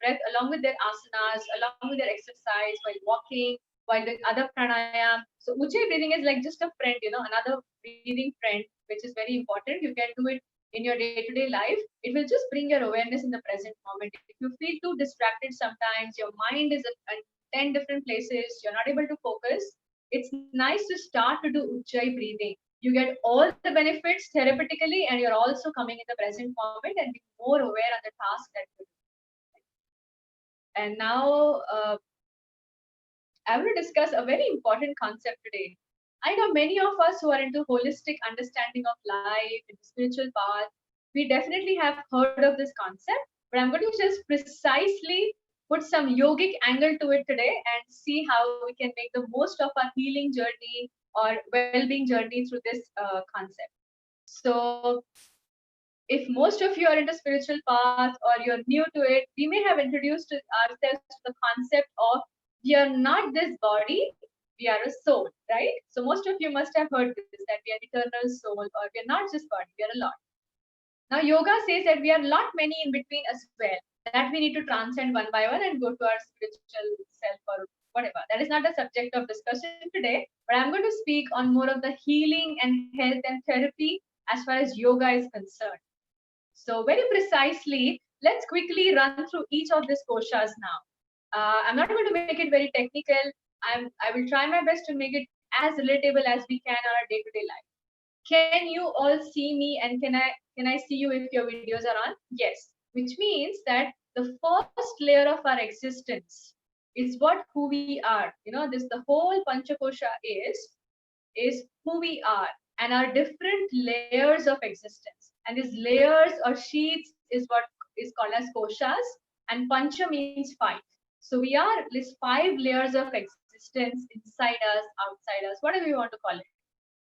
breath along with their asanas, along with their exercise while walking, while doing other pranayam. So Ujjayi breathing is like just a friend, another breathing friend, which is very important. You can do it in your day-to-day life. It will just bring your awareness in the present moment. If you feel too distracted sometimes, your mind is at 10 different places, you're not able to focus, it's nice to start to do Ujjayi breathing. You get all the benefits therapeutically, and you're also coming in the present moment and be more aware of the task that you do. And now I will discuss a very important concept today. I know many of us who are into holistic understanding of life and spiritual path, we definitely have heard of this concept, but I'm going to just precisely put some yogic angle to it today and see how we can make the most of our healing journey or well-being journey through this concept. So if most of you are into spiritual path or you're new to it, we may have introduced ourselves to the concept of we are not this body, we are a soul, right? So most of you must have heard this, that we are eternal soul, or we are not just body, we are a lot. Now yoga says that we are lot many in between as well, that we need to transcend one by one and go to our spiritual self or whatever. That is not the subject of discussion today, but I'm going to speak on more of the healing and health and therapy as far as yoga is concerned. So very precisely, let's quickly run through each of these koshas now. I'm not going to make it very technical. I will try my best to make it as relatable as we can on our day-to-day life. Can you all see me, and can I see you if your videos are on? Yes, which means that the first layer of our existence is who we are. This the whole Panchakosha is who we are and our different layers of existence. And these layers or sheets is what is called as koshas, and pancha means five. So we are these five layers of existence inside us, outside us, whatever you want to call it.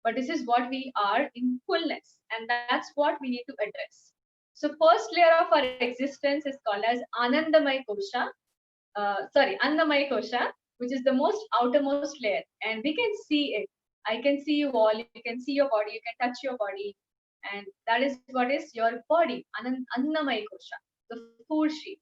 But this is what we are in fullness, and that's what we need to address. So first layer of our existence is called as Anandamay Kosha, Annamaya Kosha, which is the most outermost layer, and we can see it. I can see you all. You can see your body. You can touch your body, and that is what is your body, Annamaya Kosha, the food sheet.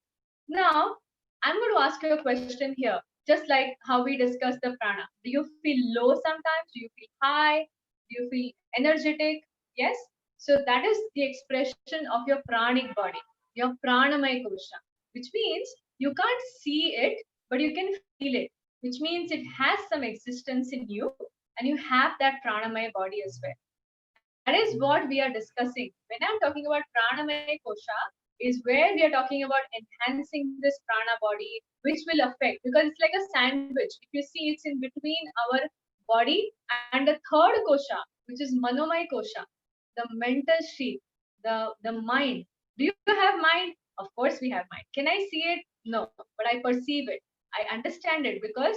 Now, I'm going to ask you a question here, just like how we discussed the prana. Do you feel low sometimes? Do you feel high? Do you feel energetic? Yes. So that is the expression of your pranic body, your pranamaya kosha, which means you can't see it, but you can feel it, which means it has some existence in you, and you have that pranamaya body as well. That is what we are discussing. When I'm talking about pranamaya kosha, is where we are talking about enhancing this prana body, which will affect, because it's like a sandwich. If you see, it's in between our body and the third kosha, which is manomaya kosha, the mental sheath, the mind. Do you have mind? Of course we have mind. Can I see it? No, but I perceive it. I understand it because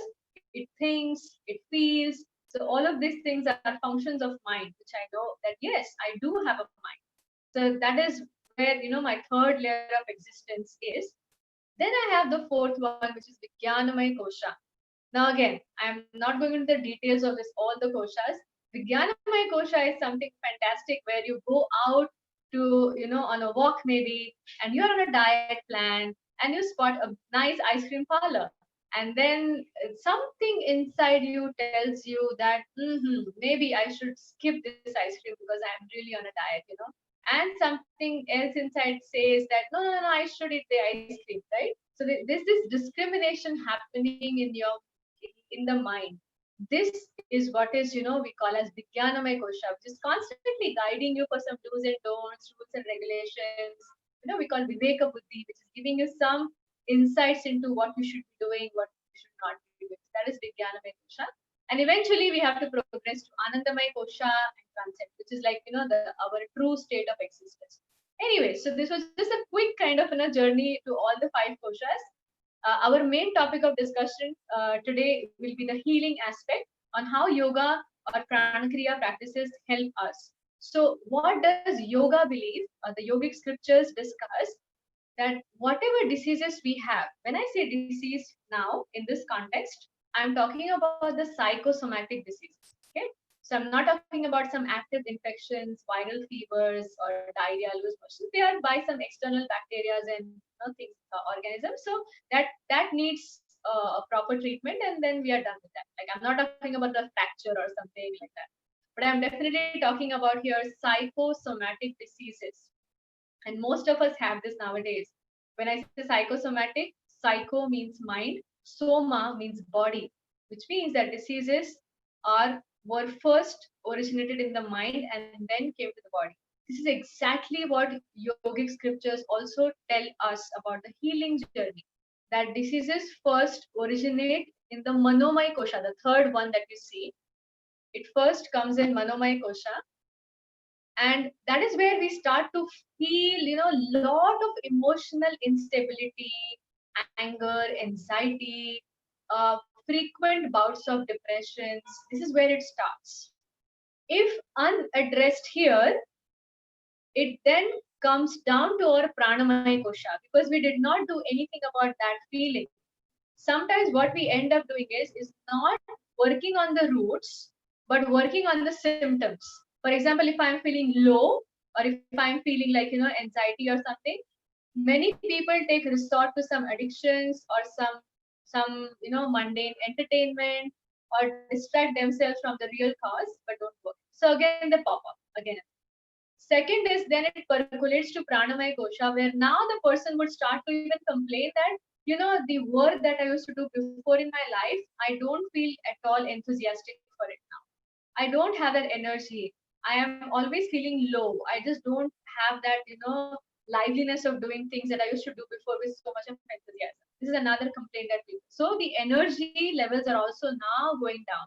it thinks, it feels. So all of these things are functions of mind, which I know that yes, I do have a mind. So that is where my third layer of existence is. Then I have the fourth one, which is Vijnanamaya Kosha. Now again, I'm not going into the details of this all the koshas. Vijnanamaya Kosha is something fantastic where you go out to on a walk maybe, and you're on a diet plan, and you spot a nice ice cream parlor, and then something inside you tells you that maybe I should skip this ice cream because I'm really on a diet. And something else inside says that no, I should eat the ice cream, right? So there's this discrimination happening in the mind. This is what is we call as Vijnanamaya Kosha, which is constantly guiding you for some do's and don'ts, rules and regulations. We call Viveka Buddhi, which is giving you some insights into what you should be doing, what you should not be doing. That is Vijnanamaya Kosha. And eventually we have to progress to Anandamaya Kosha and Transcend, which is like our true state of existence. Anyway, so this was just a quick kind of journey to all the five koshas. Our main topic of discussion today will be the healing aspect on how yoga or pranakriya practices help us. So, what does yoga believe? The yogic scriptures discuss that whatever diseases we have, when I say disease now in this context, I'm talking about the psychosomatic diseases. Okay, so I'm not talking about some active infections, viral fevers, or diarrhea, loose motion. They are by some external bacteria and things, organisms. So that needs a proper treatment, and then we are done with that. Like I'm not talking about the fracture or something like that, but I'm definitely talking about here psychosomatic diseases, and most of us have this nowadays. When I say psychosomatic, psycho means mind, soma means body, which means that diseases were first originated in the mind and then came to the body. This is exactly what yogic scriptures also tell us about the healing journey. That diseases first originate in the manomaya kosha, the third one that you see. It first comes in manomaya kosha, and that is where we start to feel lot of emotional instability, anger, anxiety, frequent bouts of depressions. This is where it starts. If unaddressed here, it then comes down to our pranamaya kosha, because we did not do anything about that feeling. Sometimes what we end up doing is not working on the roots, but working on the symptoms. For example, if I'm feeling low, or if I'm feeling like anxiety or something, many people take resort to some addictions or some mundane entertainment, or distract themselves from the real cause, but don't work. So again they pop up again. Second is then it percolates to pranamaya kosha, where now the person would start to even complain that the work that I used to do before in my life, I don't feel at all enthusiastic for it now. I don't have that energy. I am always feeling low. I just don't have that liveliness of doing things that I used to do before with so much of enthusiasm. This is another complaint that we. So the energy levels are also now going down.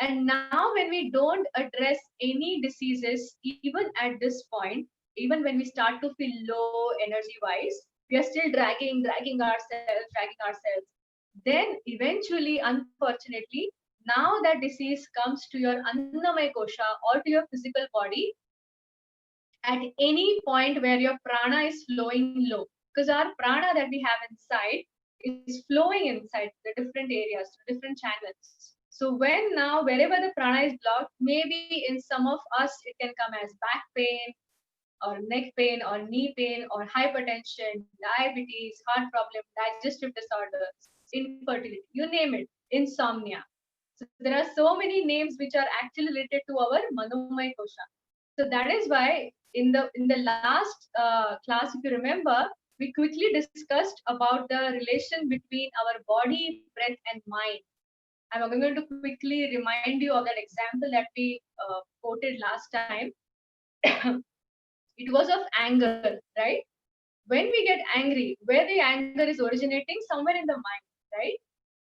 And now, when we don't address any diseases, even at this point, even when we start to feel low energy wise, we are still dragging ourselves. Then eventually, unfortunately, now that disease comes to your Annamaya kosha or to your physical body at any point where your prana is flowing low, because our prana that we have inside is flowing inside the different areas, different channels. So when now wherever the prana is blocked, maybe in some of us it can come as back pain or neck pain or knee pain or hypertension, diabetes, heart problem, digestive disorders, infertility, you name it, insomnia. So there are so many names which are actually related to our Manomaya kosha. So that is why in the last class, if you remember, we quickly discussed about the relation between our body, breath, and mind. I'm going to quickly remind you of that example that we quoted last time. It was of anger, right? When we get angry, where the anger is originating, somewhere in the mind, right?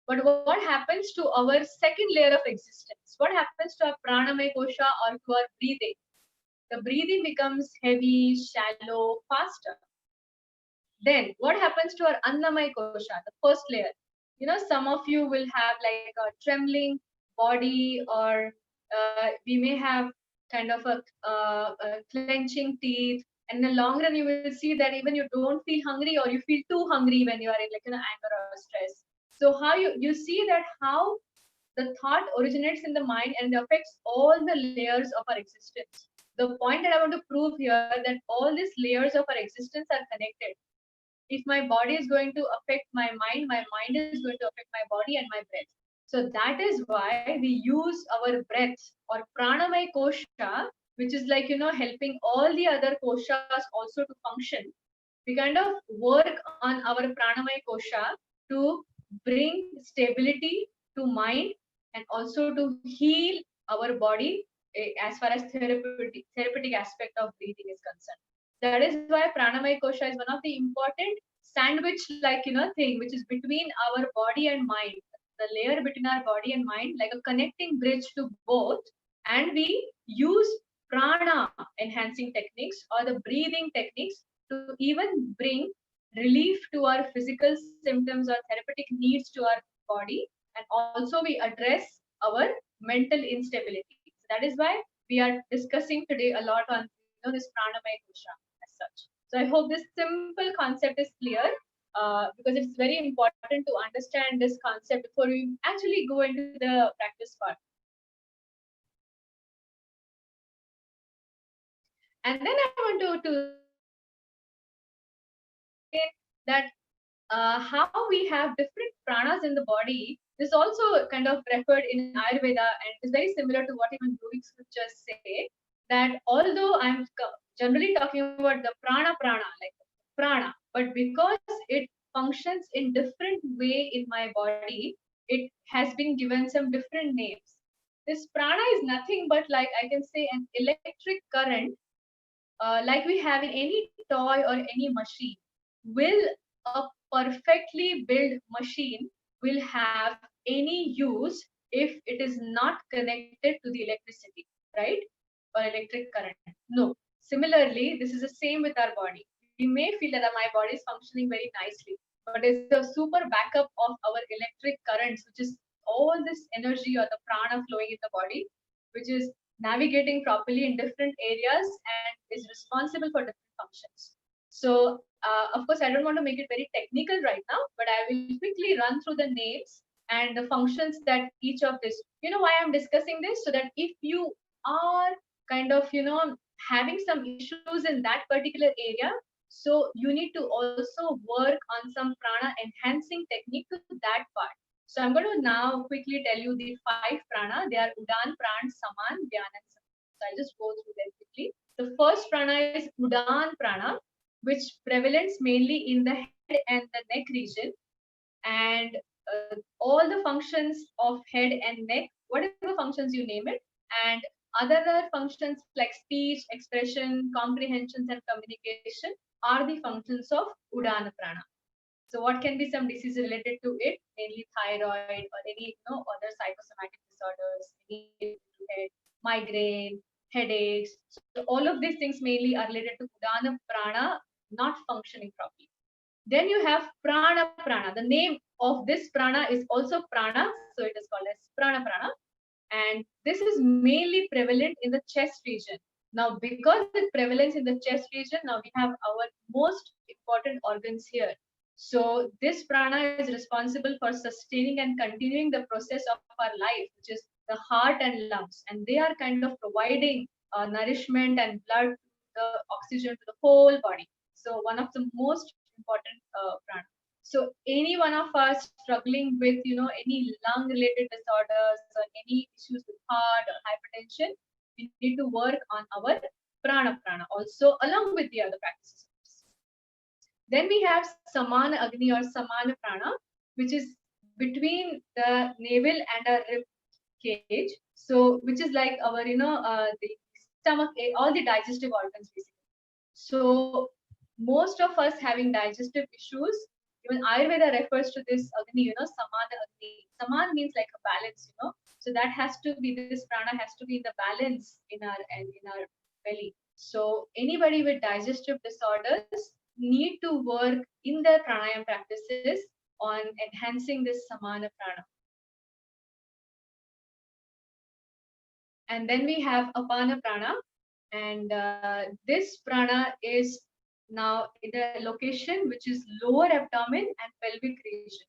But what happens to our second layer of existence? What happens to our pranamaya kosha or to our breathing? The breathing becomes heavy, shallow, faster. Then what happens to our Annamaya kosha, the first layer? You know, some of you will have like a trembling body, or we may have kind of a clenching teeth. And in the long run, you will see that even you don't feel hungry, or you feel too hungry when you are in like anger or stress. So how you see that how the thought originates in the mind and affects all the layers of our existence. The point that I want to prove here that all these layers of our existence are connected. If my body is going to affect my mind is going to affect my body and my breath. So that is why we use our breath or pranamaya kosha, which is like, helping all the other koshas also to function. We kind of work on our pranamaya kosha to bring stability to mind and also to heal our body as far as therapeutic aspect of breathing is concerned. That is why pranamaya kosha is one of the important sandwich like thing which is between our body and mind, the layer between our body and mind, like a connecting bridge to both. And we use prana enhancing techniques or the breathing techniques to even bring relief to our physical symptoms or therapeutic needs to our body, and also we address our mental instability. So that is why we are discussing today a lot on this pranamaya kosha as such. So I hope this simple concept is clear, because it's very important to understand this concept before we actually go into the practice part. And then I want to say that how we have different pranas in the body is also kind of referred in Ayurveda, and is very similar to what even Yogic scriptures say. That although I'm generally talking about the prana, like prana, but because it functions in different way in my body, it has been given some different names. This prana is nothing but, like I can say, an electric current, like we have in any toy or any machine. Will a perfectly built machine will have any use if it is not connected to the electricity, right? Or electric current? No. Similarly, this is the same with our body. We may feel that my body is functioning very nicely, but it's the super backup of our electric currents, which is all this energy or the prana flowing in the body, which is navigating properly in different areas and is responsible for different functions. So, of course, I don't want to make it very technical right now, but I will quickly run through the names and the functions that each of this. You know why I'm discussing this? So that if you are kind of, having some issues in that particular area, so you need to also work on some prana enhancing technique to that part. So I'm going to now quickly tell you the 5 prana. They are Udan, Pran, Saman, Dhyan, and Saman. So I'll just go through them quickly. The first prana is Udan prana, which prevalence mainly in the head and the neck region, and all the functions of head and neck, whatever functions you name it, and other functions like speech, expression, comprehensions, and communication are the functions of Udana prana. So what can be some disease related to it? Mainly thyroid or any other psychosomatic disorders, any head, migraine, headaches. So all of these things mainly are related to Udana Prana not functioning properly. Then you have Prana Prana. The name of this prana is also prana, so it is called as Prana Prana. And this is mainly prevalent in the chest region. Now, because it's prevalence in the chest region, now we have our most important organs here. So this prana is responsible for sustaining and continuing the process of our life, which is the heart and lungs. And they are kind of providing nourishment and blood, the oxygen to the whole body. So one of the most important prana. So any one of us struggling with, any lung related disorders or any issues with heart or hypertension, we need to work on our prana also along with the other practices. Then we have Samana Agni or Samana Prana, which is between the navel and our rib cage. So, which is like our, the stomach, all the digestive organs basically. So, most of us having digestive issues, even Ayurveda refers to this Agni, Samana Agni. Saman means like a balance. So that has to be, this prana has to be in the balance in our belly. So anybody with digestive disorders need to work in their pranayama practices on enhancing this Samana prana. And then we have Apana prana, and this prana is now in the location which is lower abdomen and pelvic region.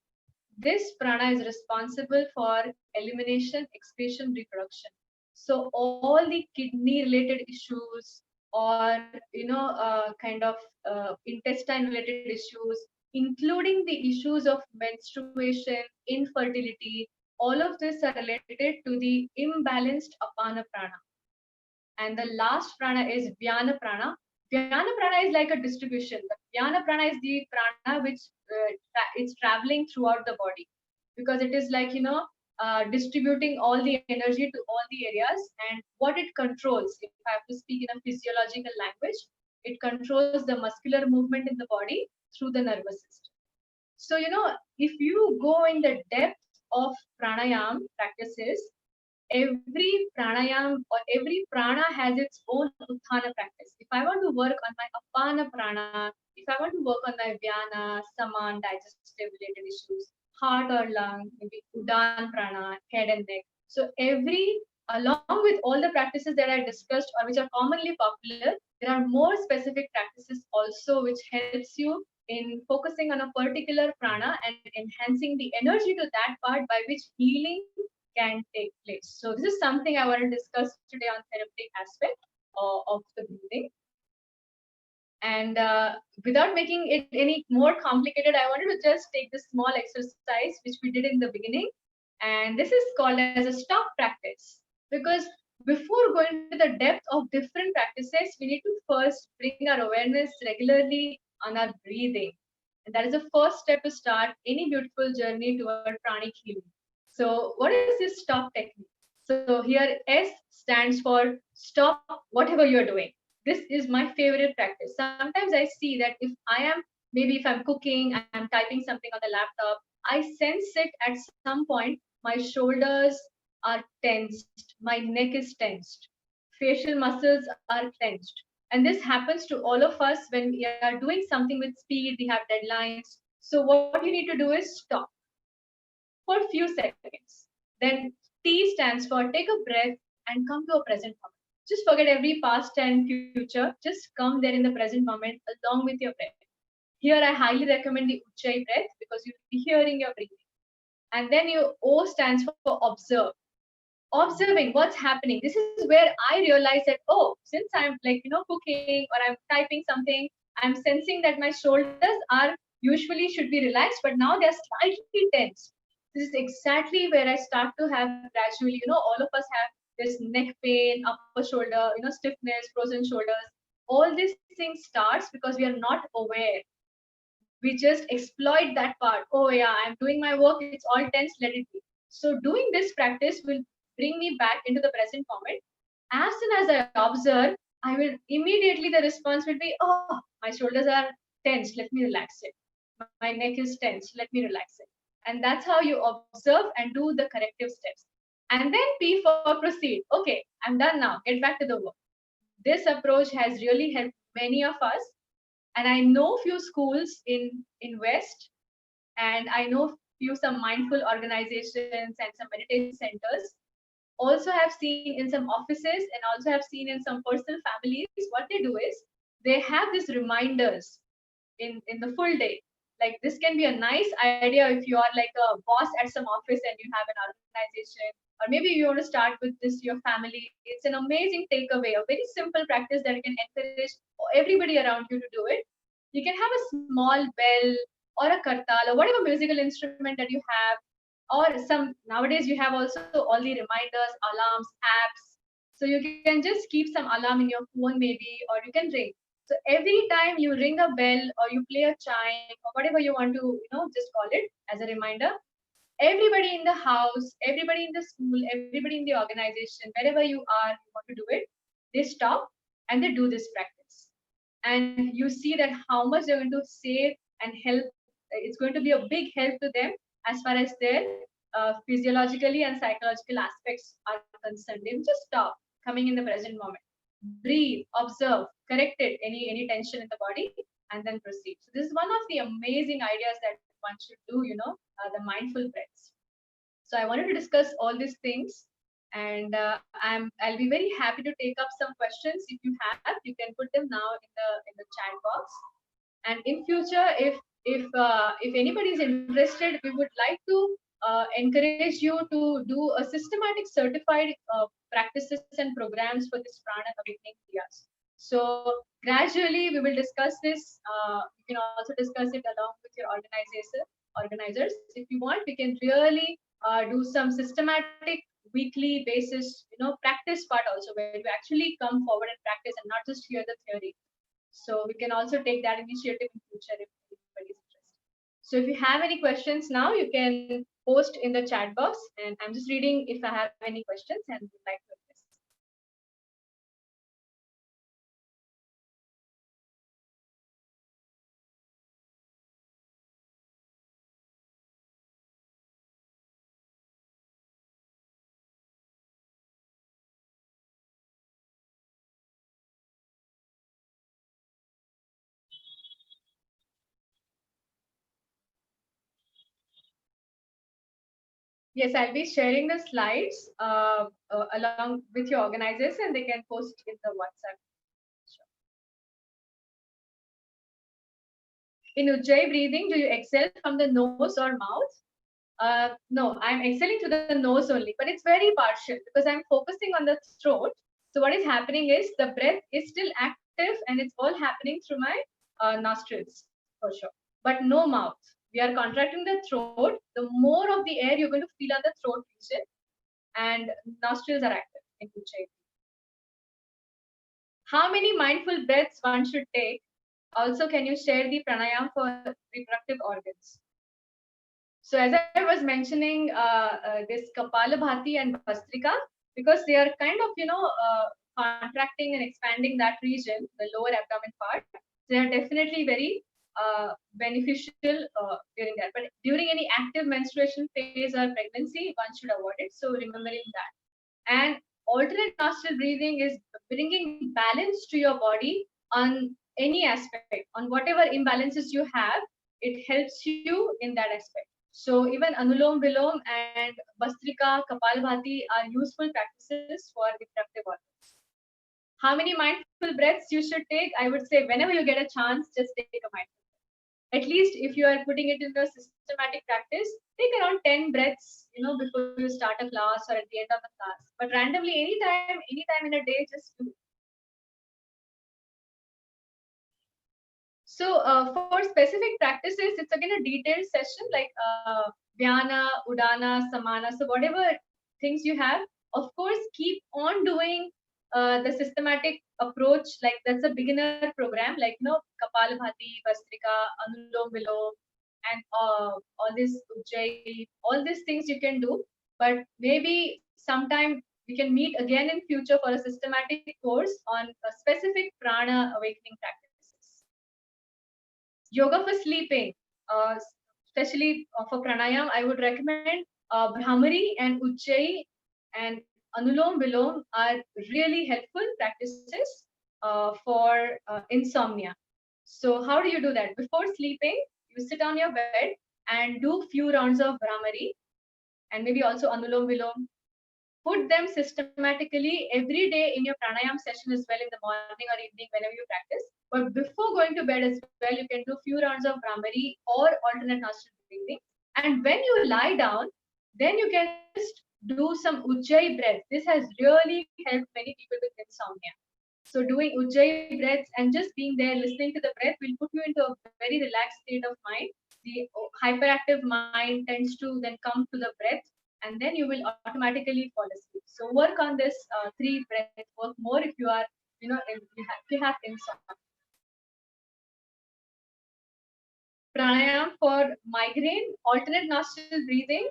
This prana is responsible for elimination, excretion, reproduction. So all the kidney related issues or kind of intestine related issues, including the issues of menstruation, infertility, all of this are related to the imbalanced apana prana. And the last prana is Vyana prana. Vyana prana is like a distribution. The Vyana prana is the prana which it's traveling throughout the body, because it is like distributing all the energy to all the areas. And what it controls, if I have to speak in a physiological language, it controls the muscular movement in the body through the nervous system. So if you go in the depth of pranayam practices, every pranayam or every prana has its own utthana practice. If I want to work on my apana prana, if I want to work on my vyana, saman, digestive related issues, heart or lung, maybe udan prana, head and neck. So along with all the practices that I discussed or which are commonly popular, there are more specific practices also which helps you in focusing on a particular prana and enhancing the energy to that part by which healing can take place. So this is something I want to discuss today on therapeutic aspect of the breathing. And without making it any more complicated, I wanted to just take this small exercise which we did in the beginning. And this is called as a stop practice. Because before going to the depth of different practices, we need to first bring our awareness regularly on our breathing. And that is the first step to start any beautiful journey toward pranic healing. So what is this stop technique? So here S stands for stop whatever you're doing. This is my favorite practice. Sometimes I see that maybe if I'm cooking, I'm typing something on the laptop, I sense it at some point, my shoulders are tensed, my neck is tensed, facial muscles are clenched. And this happens to all of us when we are doing something with speed, we have deadlines. So what you need to do is stop for a few seconds. Then T stands for take a breath and come to a present moment. Just forget every past and future. Just come there in the present moment along with your breath. Here, I highly recommend the Ujjayi breath because you'll be hearing your breathing. And then your O stands for observe. Observing what's happening. This is where I realize that, oh, since I'm cooking or I'm typing something, I'm sensing that my shoulders are usually should be relaxed, but now they're slightly tense. This is exactly where I start to have gradually, all of us have this neck pain, upper shoulder, stiffness, frozen shoulders. All these things starts because we are not aware. We just exploit that part. Oh yeah, I'm doing my work, it's all tense, let it be. So doing this practice will bring me back into the present moment. As soon as I observe, I will immediately, the response will be, oh, my shoulders are tense, let me relax it. My neck is tense, let me relax it. And that's how you observe and do the corrective steps. And then P for proceed. Okay, I'm done now. Get back to the work. This approach has really helped many of us. And I know few schools in West, and I know few some mindful organizations and some meditation centers. Also have seen in some offices and also have seen in some personal families, what they do is they have these reminders in the full day. Like this can be a nice idea if you are like a boss at some office and you have an organization, or maybe you want to start with this your family. It's an amazing takeaway, a very simple practice that can encourage everybody around you to do it. You can have a small bell or a kartal or whatever musical instrument that you have, or some nowadays you have also all the reminders, alarms, apps. So you can just keep some alarm in your phone maybe, or you can ring. So every time you ring a bell or you play a chime or whatever you want to, just call it as a reminder, everybody in the house, everybody in the school, everybody in the organization, wherever you are, you want to do it, they stop and they do this practice. And you see that how much they're going to save and help. It's going to be a big help to them as far as their physiologically and psychological aspects are concerned. They will just stop, coming in the present moment, breathe, observe, correct it, any tension in the body, and then proceed. So this is one of the amazing ideas that one should do, the mindful breaths. So I wanted to discuss all these things, and I'll be very happy to take up some questions. If you have, you can put them now in the chat box. And in future, if anybody is interested, we would like to encourage you to do a systematic certified practices and programs for this prana awakening kriyas. So gradually we will discuss this. You can also discuss it along with your organizers. If you want, we can really do some systematic weekly basis, practice part also, where you actually come forward and practice and not just hear the theory. So we can also take that initiative in future if anybody is interested. So if you have any questions now, you can post in the chat box, and I'm just reading if I have any questions and would like to address. Yes, I'll be sharing the slides along with your organizers, and they can post in the WhatsApp. Sure. In Ujjayi breathing, do you exhale from the nose or mouth? No, I'm exhaling through the nose only, but it's very partial because I'm focusing on the throat. So what is happening is the breath is still active and it's all happening through my nostrils for sure, but no mouth. We are contracting the throat. The more of the air you're going to feel on the throat region, and nostrils are active in Ujjayi. How many mindful breaths one should take? Also, can you share the pranayam for reproductive organs? So as I was mentioning, this Kapalabhati and Bhastrika, because they are kind of, contracting and expanding that region, the lower abdomen part, they are definitely very beneficial during that. But during any active menstruation phase or pregnancy, one should avoid it. So remembering that. And alternate nostril breathing is bringing balance to your body on any aspect, on whatever imbalances you have. It helps you in that aspect. So even Anulom Vilom and Bhastrika, Kapalbhati are useful practices for reproductive organs. How many mindful breaths you should take? I would say whenever you get a chance, just take a mindful breath. At least if you are putting it into a systematic practice, take around 10 breaths, before you start a class or at the end of the class. But randomly, anytime in a day, just do. So for specific practices, it's again a detailed session like Dhyana, Udana, Samana. So whatever things you have, of course, keep on doing the systematic approach. Like that's a beginner program, like Kapalabhati, Bhastrika, Anulom Vilom, and all this Ujjayi, all these things you can do. But maybe sometime we can meet again in future for a systematic course on a specific prana awakening practices. Yoga for sleeping, especially for pranayam, I would recommend Brahmari and Ujjayi and Anulom Vilom are really helpful practices for insomnia. So how do you do that? Before sleeping, you sit on your bed and do few rounds of Brahmari and maybe also Anulom Vilom. Put them systematically every day in your pranayam session as well, in the morning or evening whenever you practice. But before going to bed as well, you can do few rounds of Brahmari or alternate nostril breathing. And when you lie down, then you can just do some Ujjayi breath. This has really helped many people with insomnia. So doing Ujjayi breaths and just being there, listening to the breath will put you into a very relaxed state of mind. The hyperactive mind tends to then come to the breath, and then you will automatically fall asleep. So work on this three breath work more if you are, if you have insomnia. Pranayam for migraine, alternate nostril breathing,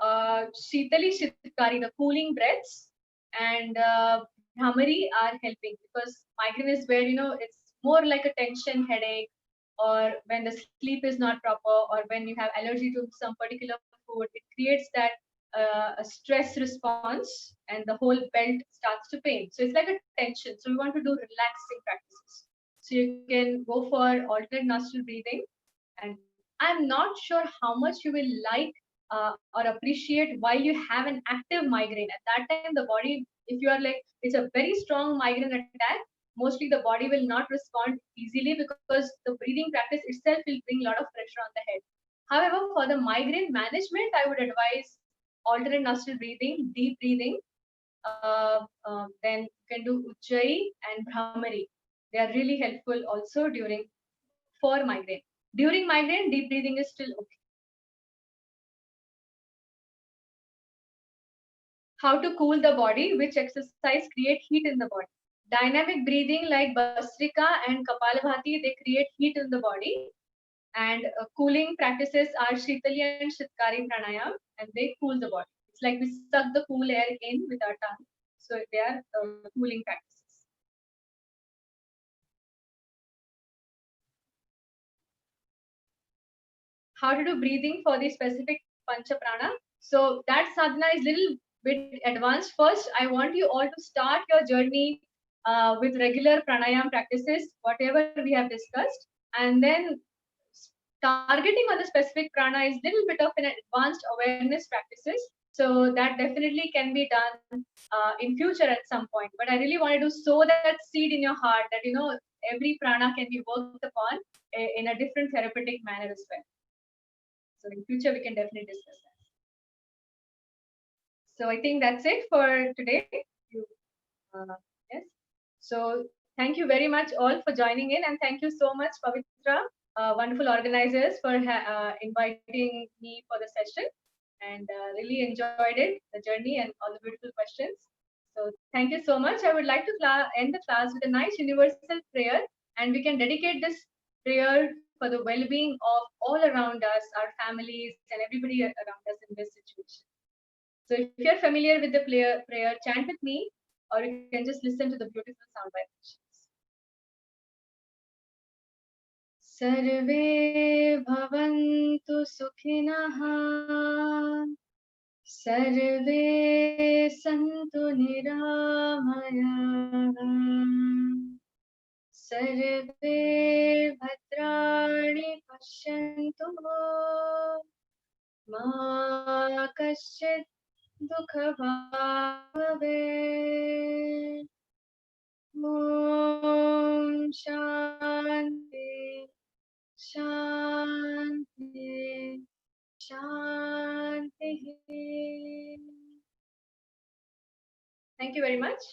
Shitali Shitkari, the cooling breaths, and Bhramari are helping because migraine is where, it's more like a tension headache, or when the sleep is not proper, or when you have allergy to some particular food, it creates that a stress response and the whole belt starts to pain. So it's like a tension. So we want to do relaxing practices. So you can go for alternate nostril breathing, and I'm not sure how much you will like or appreciate while you have an active migraine. At that time, the body, if you are like, it's a very strong migraine attack, mostly the body will not respond easily because the breathing practice itself will bring a lot of pressure on the head. However, for the migraine management, I would advise alternate nostril breathing, deep breathing. Then you can do Ujjayi and Brahmari. They are really helpful also during for migraine. During migraine, deep breathing is still okay. How to cool the body, which exercise create heat in the body. Dynamic breathing like Bhastrika and Kapalabhati, they create heat in the body. And cooling practices are Shitali and Shitkari pranayam, and they cool the body. It's like we suck the cool air in with our tongue. So they are cooling practices. How to do breathing for the specific pancha prana. So that sadhana is little bit advanced. First, I want you all to start your journey with regular pranayam practices, whatever we have discussed, and then targeting on the specific prana is little bit of an advanced awareness practices. So that definitely can be done in future at some point. But I really wanted to sow that seed in your heart that every prana can be worked upon in a different therapeutic manner as well. So in future, we can definitely discuss that. So I think that's it for today. You, yes. So thank you very much all for joining in, and thank you so much, Pavitra, wonderful organizers, for inviting me for the session, and really enjoyed it, the journey, and all the beautiful questions. So thank you so much. I would like to end the class with a nice universal prayer, and we can dedicate this prayer for the well-being of all around us, our families, and everybody around us in this situation. So if you're familiar with the prayer, chant with me, or you can just listen to the beautiful sound vibrations. Sarve bhavantu sukhinah, sarve santu niramaya, sarve bhadrani pashyantu, ma kaschit दुःखभावे ॐ शान्ति शान्ति शान्तिः. Thank you very much.